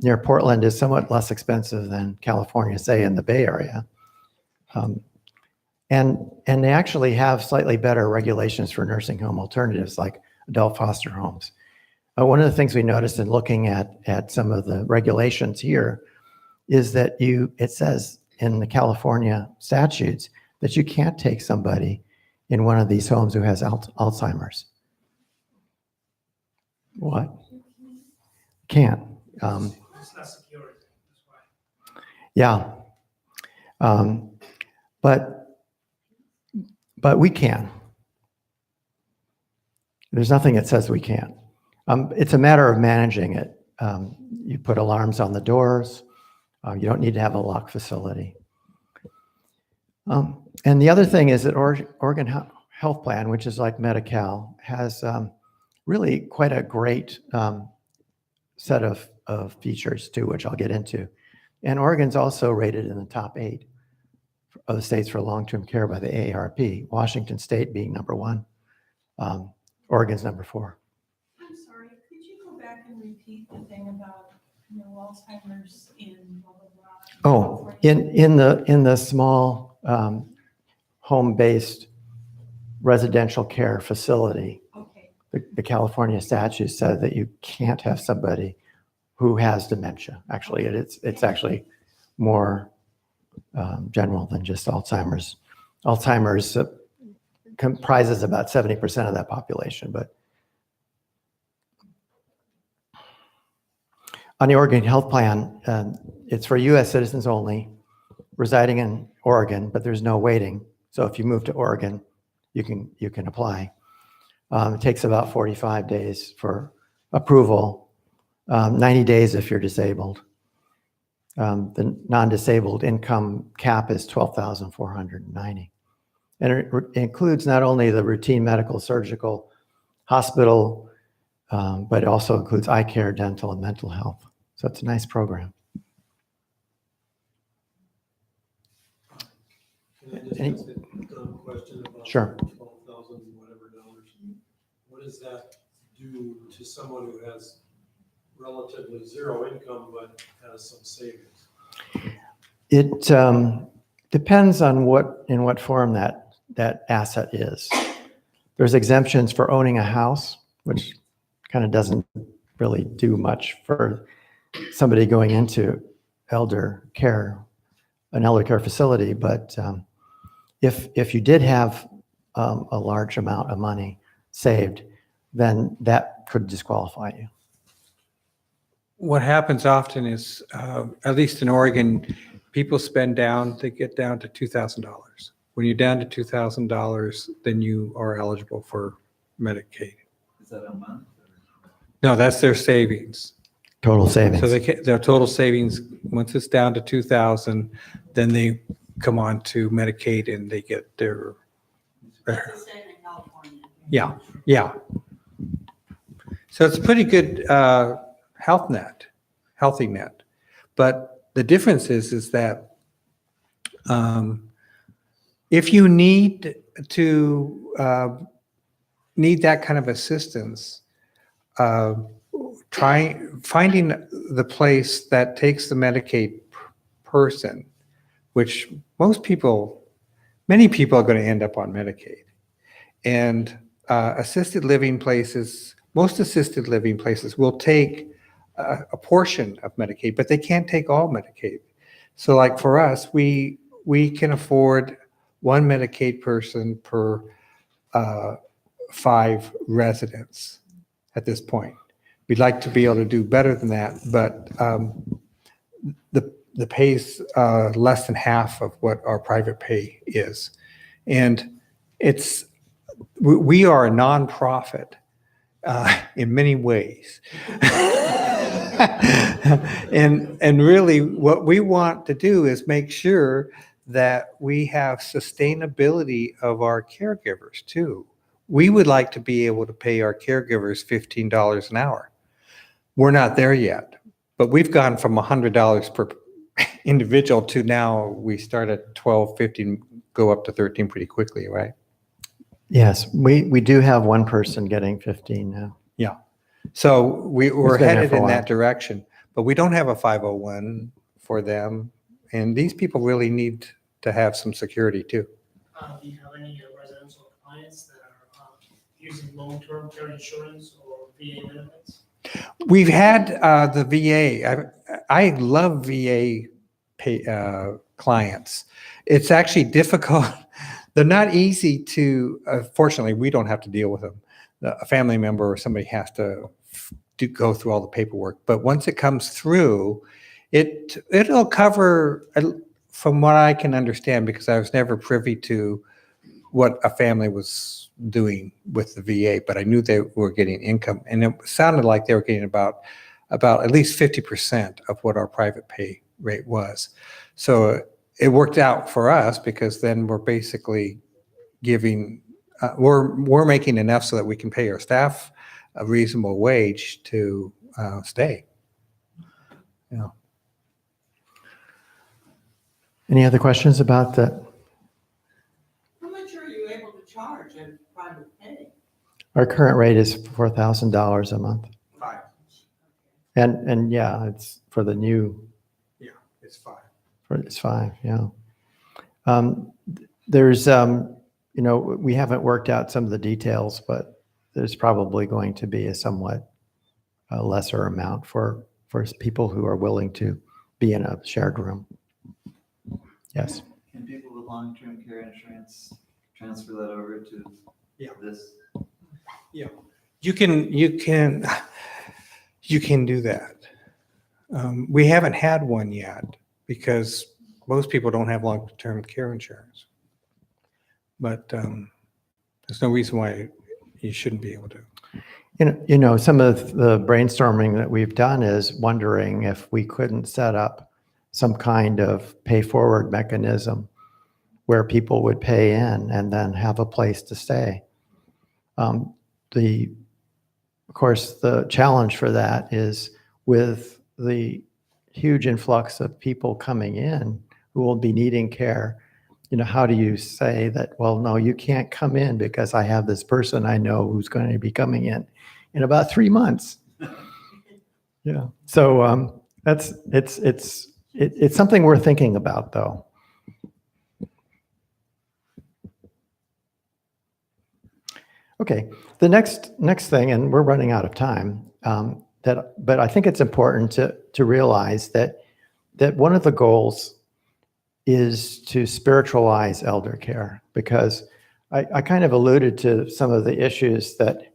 near Portland is somewhat less expensive than California, say in the Bay Area. And they actually have slightly better regulations for nursing home alternatives like adult foster homes. One of the things we noticed in looking at some of the regulations here is that it says in the California statutes that you can't take somebody in one of these homes who has Alzheimer's. What? Can't. It's not security, that's why. Yeah. But we can. There's nothing that says we can't. It's a matter of managing it. You put alarms on the doors. You don't need to have a locked facility. And the other thing is that Oregon Health Plan, which is like Medi-Cal, has really quite a great set of features too, which I'll get into. And Oregon's also rated in the top 8 of the states for long-term care by the AARP, Washington State being number 1. Oregon's number 4. I'm sorry, could you go back and repeat the thing about Alzheimer's in blah, blah, blah? Oh, in the small home-based residential care facility, Okay, the California statute said that you can't have somebody who has dementia. Actually, it's actually more general than just Alzheimer's. Alzheimer's comprises about 70% of that population, but on the Oregon Health Plan, it's for U.S. citizens only residing in Oregon, but there's no waiting. So if you move to Oregon, you can apply. It takes about 45 days for approval, 90 days if you're disabled. The non-disabled income cap is $12,490. And it includes not only the routine medical, surgical, hospital, but it also includes eye care, dental, and mental health. So it's a nice program. Can I just ask a dumb question about Sure. $12,000 whatever dollars? What does that do to someone who has relatively zero income but has some savings? It depends on in what form that asset is. There's exemptions for owning a house, which kind of doesn't really do much for somebody going into an elder care facility. But if you did have a large amount of money saved, then that could disqualify you. What happens often is, at least in Oregon, people they get down to $2,000. When you're down to $2,000, then you are eligible for Medicaid. Is that a month? No, that's their savings. Total savings. So their total savings, once it's down to 2,000, then they come on to Medicaid and they get their it's the same in California. yeah. So it's a pretty good healthy net. But the difference is that if you need that kind of assistance finding the place that takes the Medicaid person, which many people are going to end up on Medicaid. And assisted living places, most assisted living places will take a portion of Medicaid, but they can't take all Medicaid. So like for us, we can afford one Medicaid person per 5 residents at this point. We'd like to be able to do better than that, but the pay's less than half of what our private pay is. And we are a nonprofit in many ways. and really what we want to do is make sure that we have sustainability of our caregivers too. We would like to be able to pay our caregivers $15 an hour. We're not there yet, but we've gone from $100 per individual to now we start at 12, 15, go up to 13 pretty quickly, right? Yes, we do have one person getting 15 now. Yeah. So we're been there headed for a in while. that direction, but we don't have a 501 for them. And these people really need to have some security too. Do you have any residential clients that are using long-term care insurance or VA benefits? We've had the VA. I love VA clients. It's actually difficult. They're not easy to, fortunately, we don't have to deal with them. A family member or somebody has to go through all the paperwork. But once it comes through, it'll cover, from what I can understand, because I was never privy to what a family was doing with the VA, but I knew they were getting income. And it sounded like they were getting about at least 50% of what our private pay rate was. So it worked out for us because then we're basically giving, we're making enough so that we can pay our staff a reasonable wage to stay. Yeah. Any other questions about that? How much are you able to charge in private pay? Our current rate is $4,000 a month. 5. And yeah, it's for the new, Yeah, it's 5. it's 5, yeah. There's, we haven't worked out some of the details, but there's probably going to be a somewhat lesser amount for people who are willing to be in a shared room. Yes. Can people with long-term care insurance transfer that over to this? You can do that. We haven't had one yet because most people don't have long-term care insurance. But there's no reason why you shouldn't be able to. Some of the brainstorming that we've done is wondering if we couldn't set up some kind of pay forward mechanism where people would pay in and then have a place to stay. Of course, the challenge for that is with the huge influx of people coming in who will be needing care. How do you say that, well, no, you can't come in because I have this person I know who's going to be coming in about 3 months. Yeah. So it's something we're thinking about, though. Okay, the next thing, and we're running out of time, but I think it's important to realize that one of the goals is to spiritualize elder care, because I kind of alluded to some of the issues that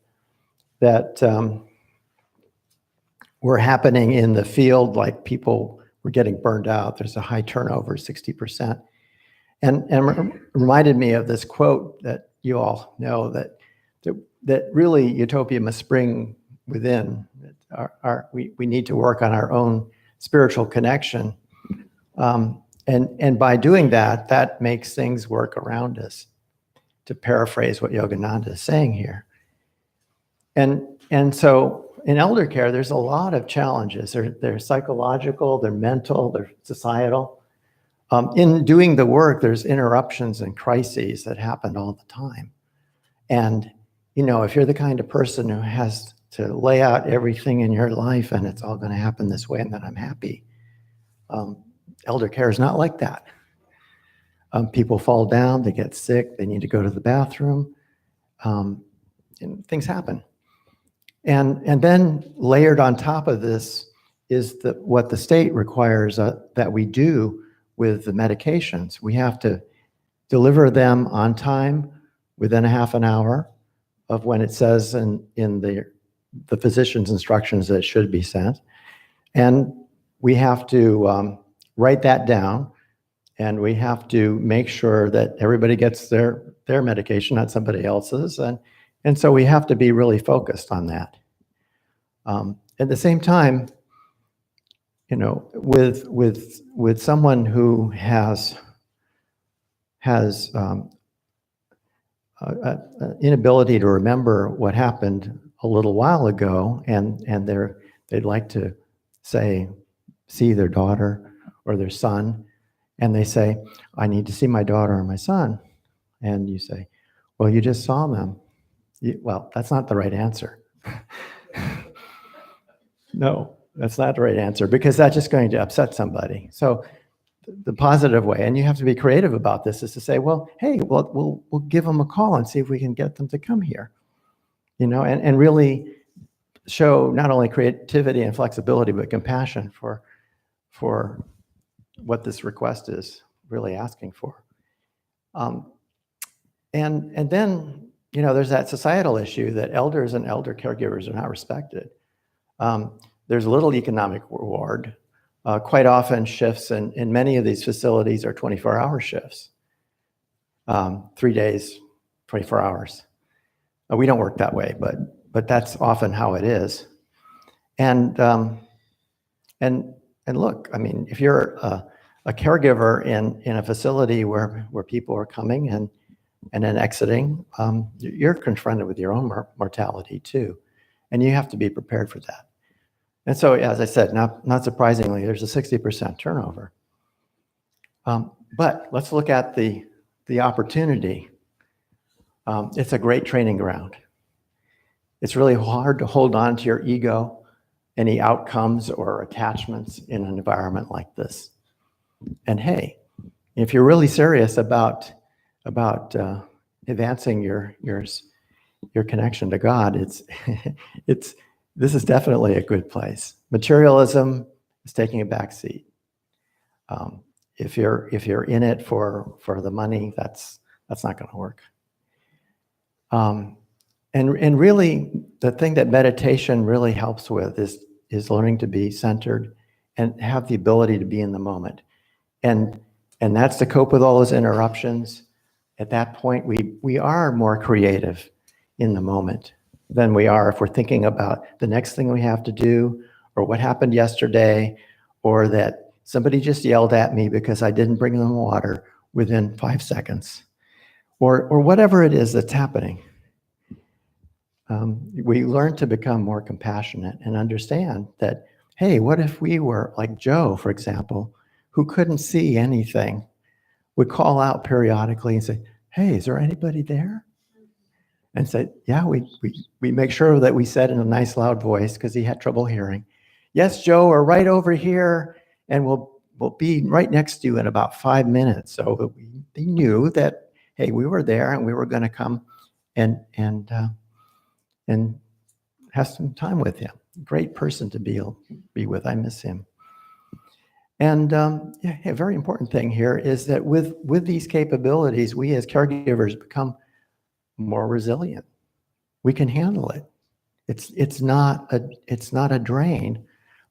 were happening in the field, like people were getting burned out. There's a high turnover, 60%. And reminded me of this quote that you all know, that really utopia must spring within. We need to work on our own spiritual connection. And by doing that, that makes things work around us, to paraphrase what Yogananda is saying here. And so in elder care, there's a lot of challenges. They're psychological, they're mental, they're societal. In doing the work, there's interruptions and crises that happen all the time. And, if you're the kind of person who has lay out everything in your life and it's all going to happen this way and then I'm happy. Elder care is not like that. People fall down, they get sick, they need to go to the bathroom, and things happen. And then layered on top of this is what the state requires that we do with the medications. We have to deliver them on time within a half an hour of when it says in the physician's instructions that it should be sent. And we have to write that down, and we have to make sure that everybody gets their medication, not somebody else's. And so we have to be really focused on that. At the same time, you know, with someone who has inability to remember what happened a little while ago, and they'd like to see their daughter or their son, and they say, I need to see my daughter or my son. And you say, well, you just saw them. Well, that's not the right answer. No, that's not the right answer, because that's just going to upset somebody. So the positive way, and you have to be creative about this, is to say, well, hey, we'll give them a call and see if we can get them to come here, you know, and really show not only creativity and flexibility, but compassion for what this request is really asking for. And then, you know, there's that societal issue that elders and elder caregivers are not respected. There's little economic reward. Quite often shifts in many of these facilities are 24-hour shifts. 3 days, 24 hours. We don't work that way, but that's often how it is. And look, I mean, if you're a caregiver in a facility where people are coming and then exiting, you're confronted with your own mortality too, and you have to be prepared for that. And so, as I said, not surprisingly, there's a 60% turnover. But let's look at the opportunity. It's a great training ground. It's really hard to hold on to your ego, any outcomes or attachments in an environment like this. And hey, if you're really serious about advancing your connection to God, this is definitely a good place. Materialism is taking a back seat. If you're in it for the money, that's not going to work. And really, the thing that meditation really helps with is learning to be centered and have the ability to be in the moment. And that's to cope with all those interruptions. At that point, we are more creative in the moment than we are if we're thinking about the next thing we have to do, or what happened yesterday, or that somebody just yelled at me because I didn't bring them water within 5 seconds, or whatever it is that's happening. We learn to become more compassionate and understand that, hey, what if we were like Joe, for example, who couldn't see anything, would call out periodically and say, hey, is there anybody there? And say, yeah, we make sure that we said in a nice loud voice, because he had trouble hearing, yes, Joe, we're right over here, and we'll be right next to you in about 5 minutes. So they knew that, hey, we were there and we were going to come and have some time with him. Great person to be with. I miss him. And a very important thing here is that with these capabilities, we as caregivers become more resilient. We can handle it. It's not a drain,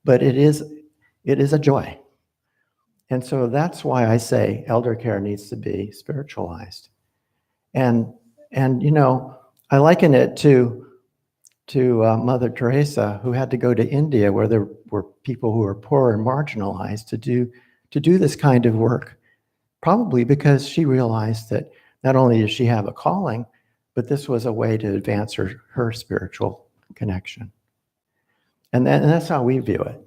but it is a joy. And so that's why I say elder care needs to be spiritualized. And you know, I liken it to Mother Teresa, who had to go to India where there were people who were poor and marginalized to do this kind of work, probably because she realized that not only does she have a calling, but this was a way to advance her spiritual connection. And that's how we view it.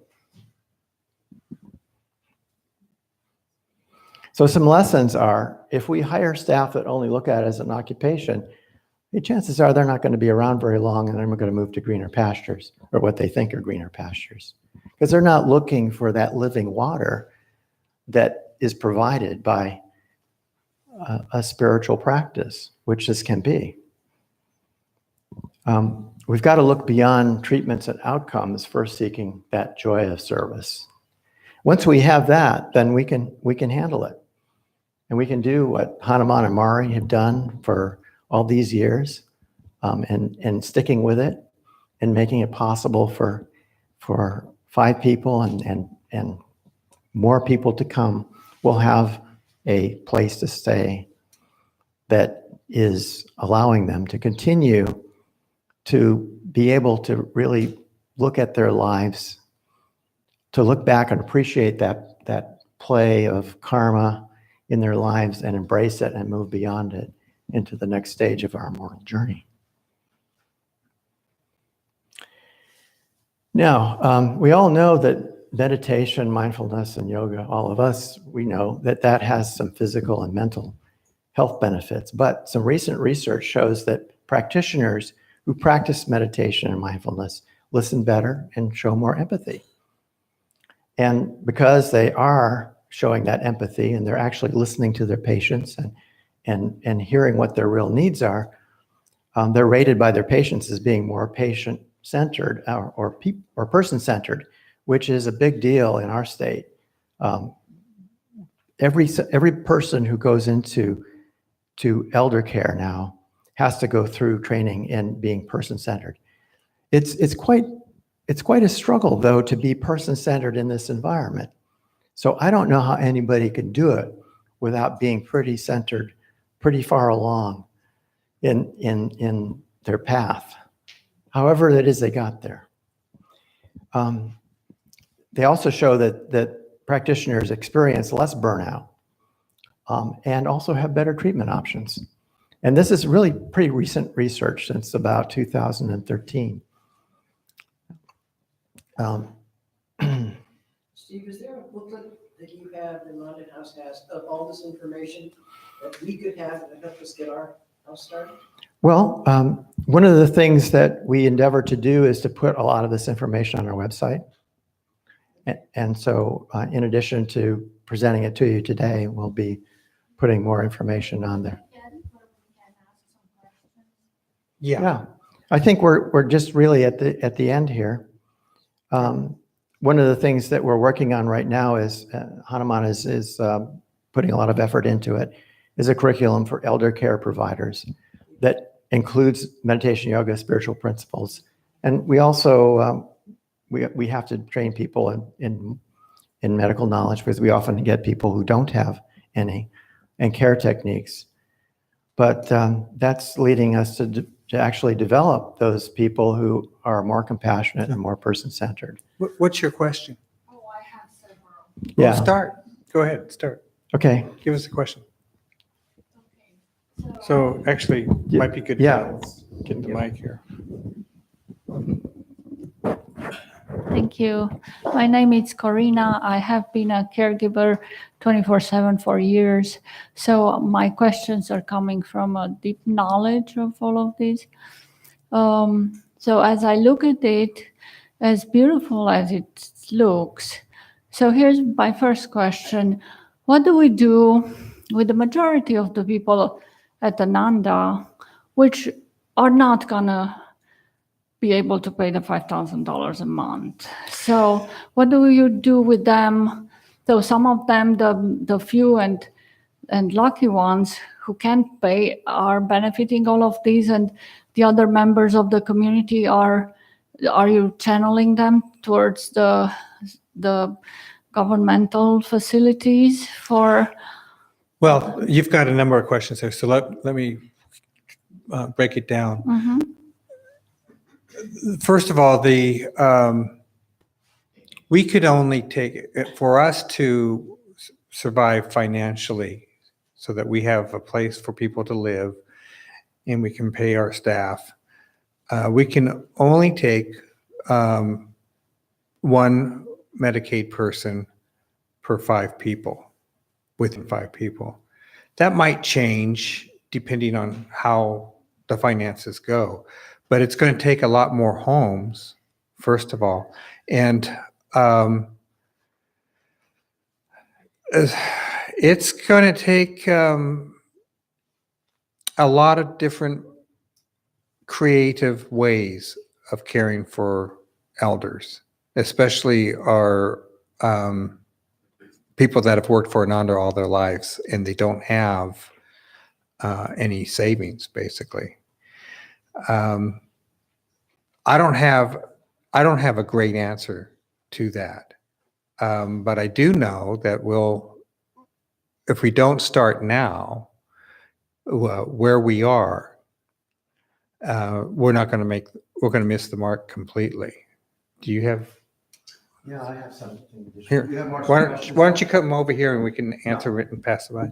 So some lessons are, if we hire staff that only look at it as an occupation, chances are they're not going to be around very long, and then we're going to move to greener pastures, or what they think are greener pastures, because they're not looking for that living water that is provided by a spiritual practice, which this can be. We've got to look beyond treatments and outcomes, first seeking that joy of service. Once we have that, then we can handle it. And we can do what Hanuman and Mari have done for all these years, and sticking with it and making it possible for 5 people and more people to come will have a place to stay that is allowing them to continue to be able to really look at their lives, to look back and appreciate that play of karma in their lives and embrace it and move beyond it into the next stage of our mortal journey. Now, we all know that meditation, mindfulness, and yoga, all of us, we know that has some physical and mental health benefits. But some recent research shows that practitioners who practice meditation and mindfulness listen better and show more empathy. And because they are showing that empathy and they're actually listening to their patients and hearing what their real needs are, they're rated by their patients as being more patient-centered or person-centered, which is a big deal in our state. Every person who goes into elder care now has to go through training in being person-centered. It's quite a struggle, though, to be person-centered in this environment. So I don't know how anybody can do it without being pretty centered, pretty far along in their path, however it is they got there. They also show that practitioners experience less burnout and also have better treatment options. And this is really pretty recent research, since about 2013. Steve, is there a booklet that you have, the Ananda House has, of all this information that we could have to help us get our house started? Well, one of the things that we endeavor to do is to put a lot of this information on our website. And so in addition to presenting it to you today, we'll be putting more information on there. Yeah, I think we're just really at the end here. One of the things that we're working on right now is Hanuman is putting a lot of effort into it, is a curriculum for elder care providers that includes meditation, yoga, spiritual principles. And we also, we have to train people in medical knowledge, because we often get people who don't have any, and care techniques. But that's leading us to actually develop those people who are more compassionate and more person-centered. What's your question? Oh, I have several. Yeah. Well, start. Go ahead, start. Okay. Give us a question. Okay. So actually, might be good Yeah. to get the mic here. Thank you. My name is Corina. I have been a caregiver 24/7 for years. So my questions are coming from a deep knowledge of all of this. So as I look at it, as beautiful as it looks, so here's my first question. What do we do with the majority of the people at Ananda, which are not gonna be able to pay the $5,000 a month? So what do you do with them? So some of them, the few and lucky ones who can't pay, are benefiting all of these, and the other members of the community are you channeling them towards the governmental facilities for? Well, you've got a number of questions there, so let me break it down. Mm-hmm. First of all, we could only take, for us to survive financially, so that we have a place for people to live and we can pay our staff, we can only take one Medicaid person per 5 people, within 5 people. That might change depending on how the finances go. But it's going to take a lot more homes, first of all. And it's going to take a lot of different creative ways of caring for elders, especially our people that have worked for Ananda all their lives and they don't have any savings, basically. I don't have a great answer to that, but I do know that if we don't start now, where we are, we're going to miss the mark completely. Do you have? Yeah, I have something. Here, You have more why questions? don't you come over here and we can answer it and pass it by?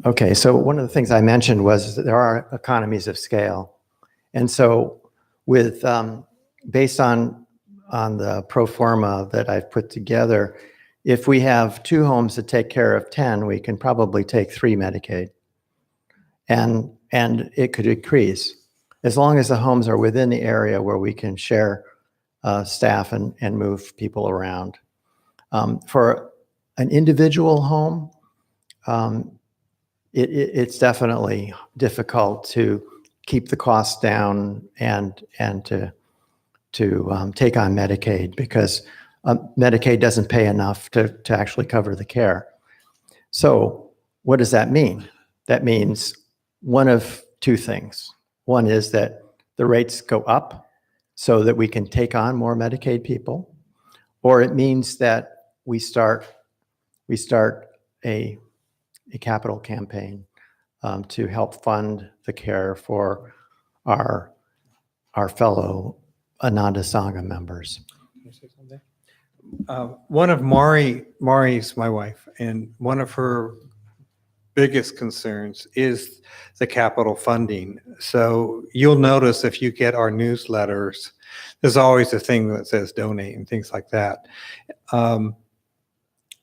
Okay, so one of the things I mentioned was that there are economies of scale. And so with, based on the pro forma that I've put together, if we have 2 homes that take care of 10, we can probably take 3 Medicaid. And it could increase as long as the homes are within the area where we can share staff and move people around. For an individual home, it's definitely difficult to keep the costs down and to take on Medicaid because Medicaid doesn't pay enough to actually cover the care. So what does that mean? That means one of 2 things. One is that the rates go up so that we can take on more Medicaid people, or it means that we start a capital campaign to help fund the care for our fellow Ananda Sangha members. Can I say something? One of Mari's my wife, and one of her biggest concerns is the capital funding. So you'll notice if you get our newsletters, there's always a thing that says donate and things like that.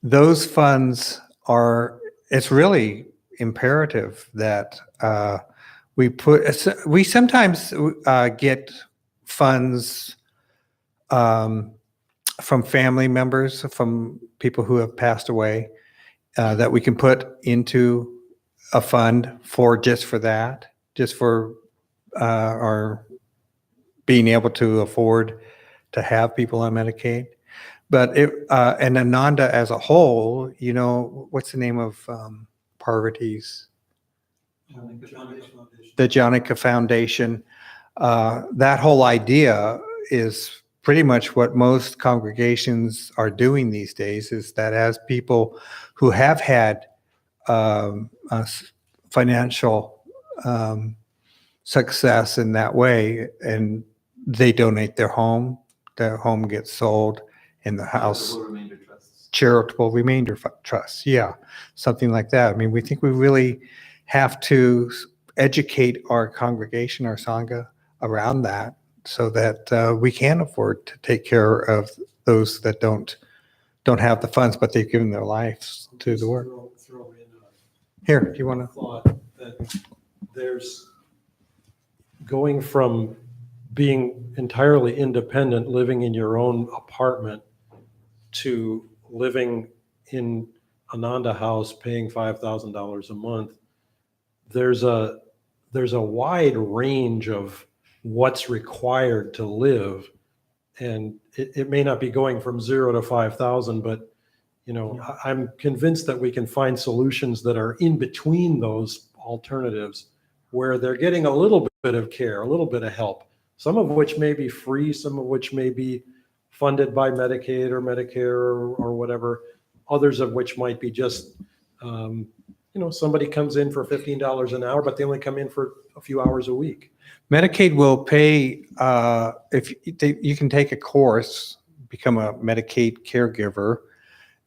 Those funds it's really imperative that we sometimes get funds from family members, from people who have passed away, that we can put into a fund just for our being able to afford to have people on Medicaid. But and Ananda as a whole, what's the name of Parvati's? The Janaka Foundation. That whole idea is pretty much what most congregations are doing these days, is that as people who have had financial success in that way, and they donate their home gets sold, and the house, charitable remainder trusts, yeah, something like that. I mean, we think we really have to educate our congregation, our Sangha, around that, so that we can afford to take care of those that don't have the funds, but they've given their lives to the work. Throw in Here, do you want to? thought that there's going from being entirely independent, living in your own apartment, to living in Ananda House, paying $5,000 a month. There's a wide range of what's required to live, and it may not be going from 0 to 5,000, but I'm convinced that we can find solutions that are in between those alternatives, where they're getting a little bit of care, a little bit of help, some of which may be free, some of which may be funded by Medicaid or Medicare or whatever, others of which might be just, somebody comes in for $15 an hour, but they only come in for a few hours a week. Medicaid will pay, if you can take a course, become a Medicaid caregiver.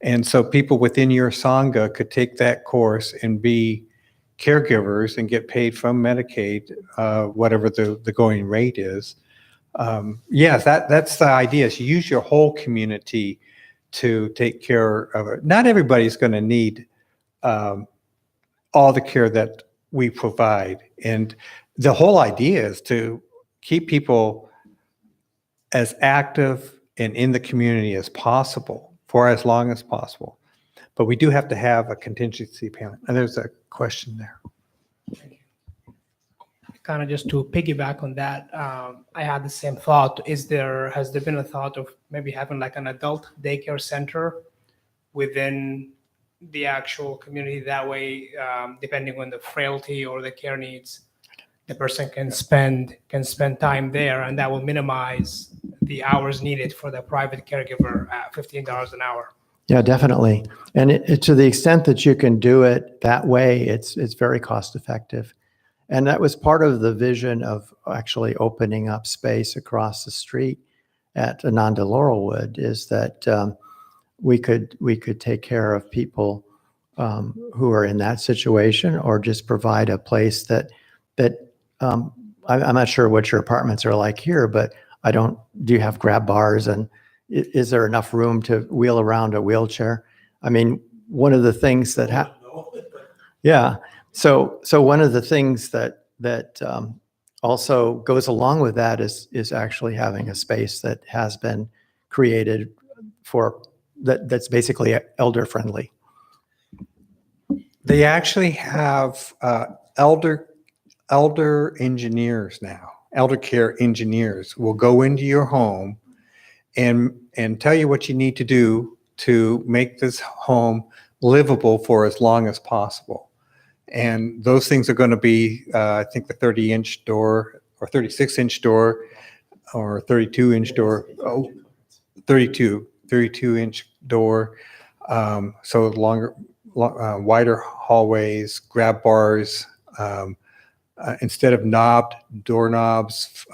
And so people within your Sangha could take that course and be caregivers and get paid from Medicaid, whatever the going rate is. Yes, that's the idea, is use your whole community to take care of it. Not everybody's going to need all the care that we provide. And the whole idea is to keep people as active and in the community as possible for as long as possible. But we do have to have a contingency plan. And there's a question there. Kind of just to piggyback on that, I had the same thought. Has there been a thought of maybe having like an adult daycare center within the actual community? That way, depending on the frailty or the care needs, the person can spend time there, and that will minimize the hours needed for the private caregiver at $15 an hour. Yeah, definitely. And to the extent that you can do it that way, it's very cost effective. And that was part of the vision of actually opening up space across the street at Ananda Laurelwood, is that we could take care of people who are in that situation, or just provide a place that I'm not sure what your apartments are like here, but do you have grab bars, and is there enough room to wheel around a wheelchair? I mean, one of the things that yeah. So one of the things that also goes along with that is actually having a space that has been created that's basically elder friendly. They actually have elder engineers now. Elder care engineers will go into your home and tell you what you need to do to make this home livable for as long as possible. And those things are going to be, I think, the 30-inch door or 36-inch door or 32-inch door. 32-inch door. So longer, wider hallways, grab bars, instead of knobbed doorknobs,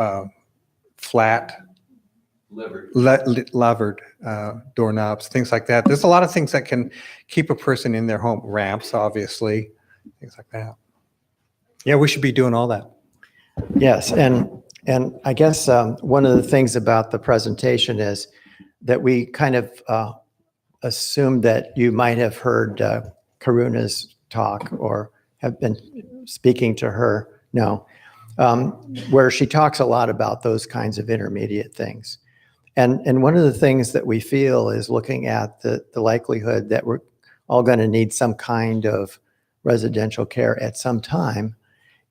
flat, levered doorknobs, things like that. There's a lot of things that can keep a person in their home. Ramps, obviously, things like that. Yeah, we should be doing all that. Yes, and I guess one of the things about the presentation is that we kind of assumed that you might have heard Karuna's talk or have been speaking to her. No, where she talks a lot about those kinds of intermediate things. And one of the things that we feel is looking at the likelihood that we're all going to need some kind of residential care at some time,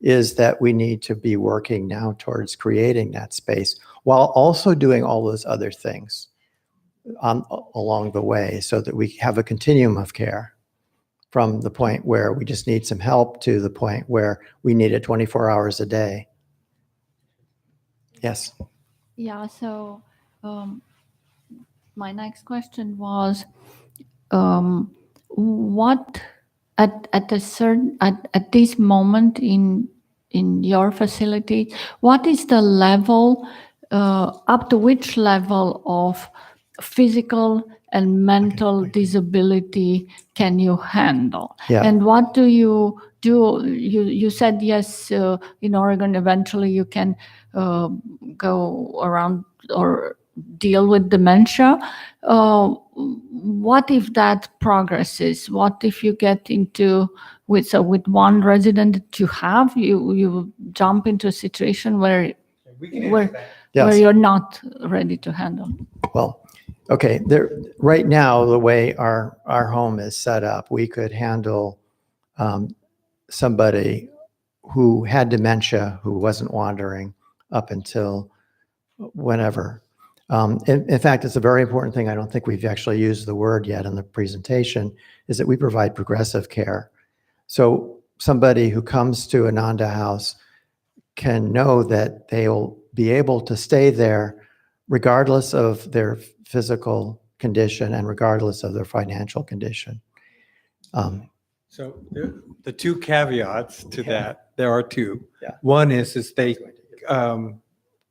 is that we need to be working now towards creating that space while also doing all those other things along the way, so that we have a continuum of care from the point where we just need some help to the point where we need it 24 hours a day. Yes. Yeah, so my next question was, what at this moment in your facility, what is the level, up to which level of physical and mental disability can you handle? Yeah. And what do you do? You said yes, in Oregon eventually you can go around or deal with dementia. What if that progresses? What if you get into with one resident that you have, you jump into a situation where you're not ready to handle? Well, okay. Right now, the way our home is set up, we could handle somebody who had dementia, who wasn't wandering up until whenever. In fact, it's a very important thing. I don't think we've actually used the word yet in the presentation, is that we provide progressive care. So somebody who comes to Ananda House can know that they'll be able to stay there regardless of their physical condition and regardless of their financial condition. So the two caveats to that, there are two. Yeah. One is they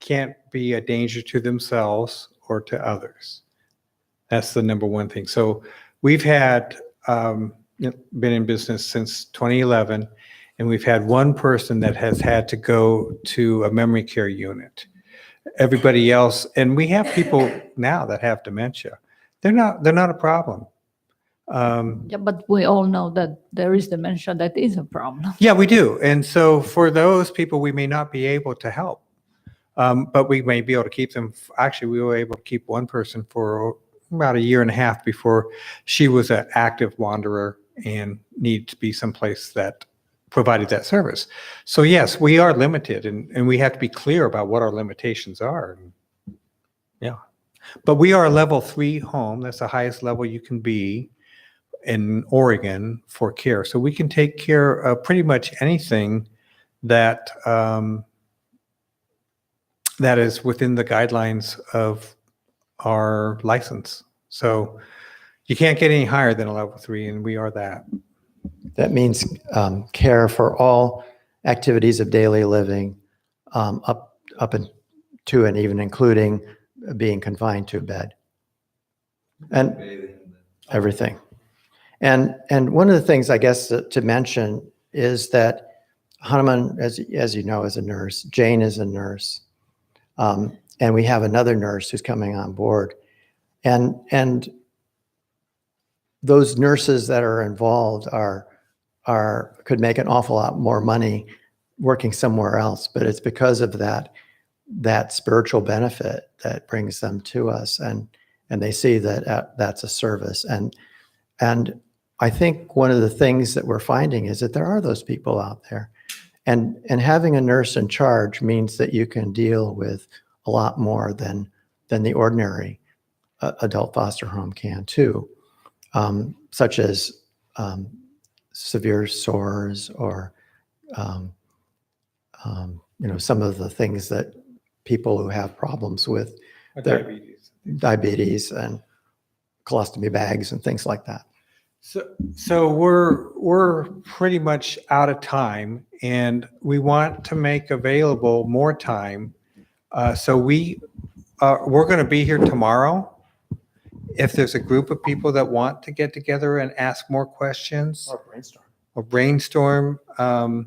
can't be a danger to themselves or to others. That's the number one thing. So we've had been in business since 2011, and we've had one person that has had to go to a memory care unit. Everybody else, and we have people now that have dementia They're not a problem. Yeah, but we all know that there is dementia that is a problem. Yeah, we do. And so for those people, we may not be able to help. But we may be able to keep them. Actually, we were able to keep one person for about a year and a half before she was an active wanderer and needed to be someplace that provided that service. So yes, we are limited, and we have to be clear about what our limitations are. Yeah. But we are a level 3 home. That's the highest level you can be in Oregon for care. So we can take care of pretty much anything that that is within the guidelines of our license. So you can't get any higher than a level 3, and we are that. That means care for all activities of daily living, up to and even including being confined to a bed and everything. And one of the things I guess to mention is that Hanuman, as you know, is a nurse. Jane is a nurse. And we have another nurse who's coming on board. And those nurses that are involved could make an awful lot more money working somewhere else, but it's because of that spiritual benefit that brings them to us, and they see that that's a service. And I think one of the things that we're finding is that there are those people out there, and having a nurse in charge means that you can deal with a lot more than the ordinary adult foster home can too, such as severe sores or some of the things that people who have problems with their diabetes and colostomy bags and things like that. So we're pretty much out of time, and we want to make available more time. So we're going to be here tomorrow. If there's a group of people that want to get together and ask more questions or brainstorm, I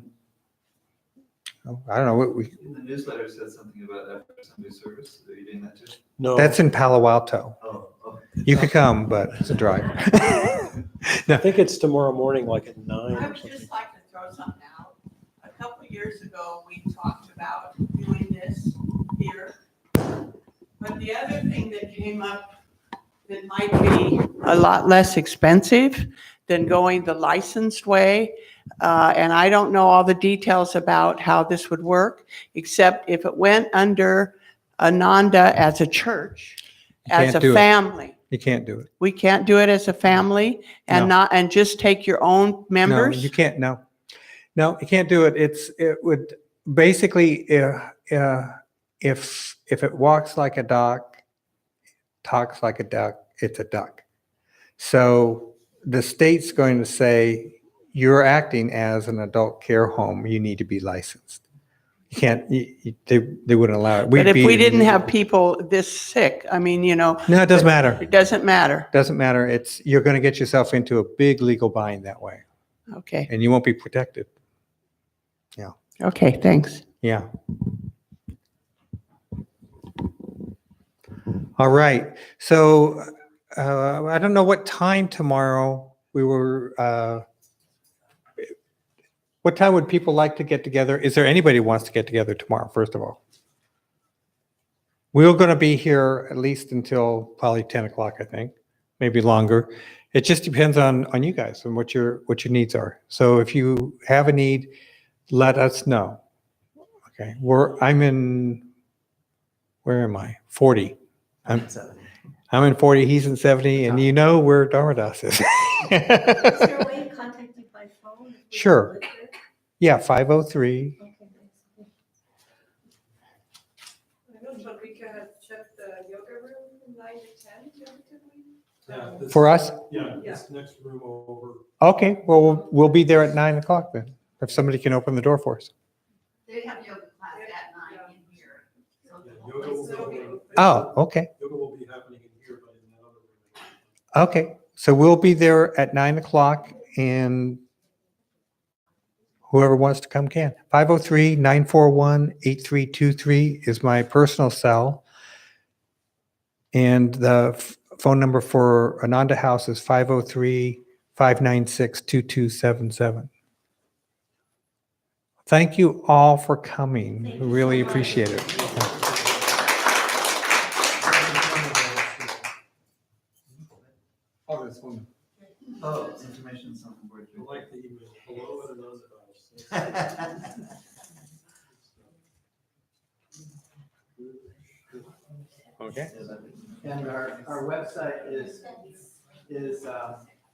don't know what we. In the newsletter said something about after Sunday service. Are you doing that too? No. That's in Palo Alto. Oh. You could come, but it's a drive. I think it's tomorrow morning, like at 9 I or would something. just like to throw something out. A couple of years ago, we talked about doing this here. But the other thing that came up that might be a lot less expensive than going the licensed way, and I don't know all the details about how this would work, except if it went under Ananda as a church, as a family. You can't do it. We can't do it as a family and No. and just take your own members? No, you can't. No, you can't do it. It would basically, if it walks like a duck, talks like a duck, it's a duck. So the state's going to say, you're acting as an adult care home. You need to be licensed. You can't, they wouldn't allow it. But if we didn't have people this sick, I mean, No, it doesn't matter. it doesn't matter. Doesn't matter. You're going to get yourself into a big legal bind that way, Okay, and you won't be protected. okay, thanks. Yeah. All right. So I don't know what time tomorrow we were. What time would people like to get together? Is there anybody who wants to get together tomorrow, first of all? We're going to be here at least until probably 10 o'clock, I think, maybe longer. It just depends on you guys and what your needs are. So if you have a need, let us know. Okay. I'm in, where am I? 40. I'm in 40, he's in 70, and you know where Dharmadas is. Is there a way to contact you by phone? if we Sure. live there? Yeah, 503. Okay, thanks. I know Marika had checked the yoga room from 9 to 10 tentatively. For us? Yeah, this next room over. Okay, well, we'll be there at 9 o'clock then, if somebody can open the door for us. They have yoga class at 9 in here. So Yeah, the yoga whole will place be- will be- Oh, okay. Yoga will be happening in here, but in that other room. Okay, so we'll be there at 9 o'clock, and whoever wants to come can. 503-941-8323 is my personal cell. And the phone number for Ananda House is 503-596-2277. Thank you all for coming. Thank We you really so much. appreciate it. Oh, this one. Oh, information is on board. I like the email. Hello at Ananda House. Okay. And our website is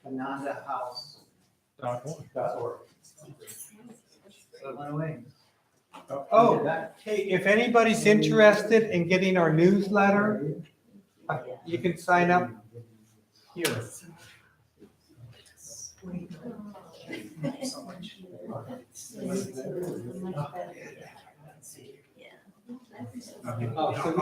anandahouse.org. Oh, hey, if anybody's interested in getting our newsletter, you can sign up here. Yeah. Oh, so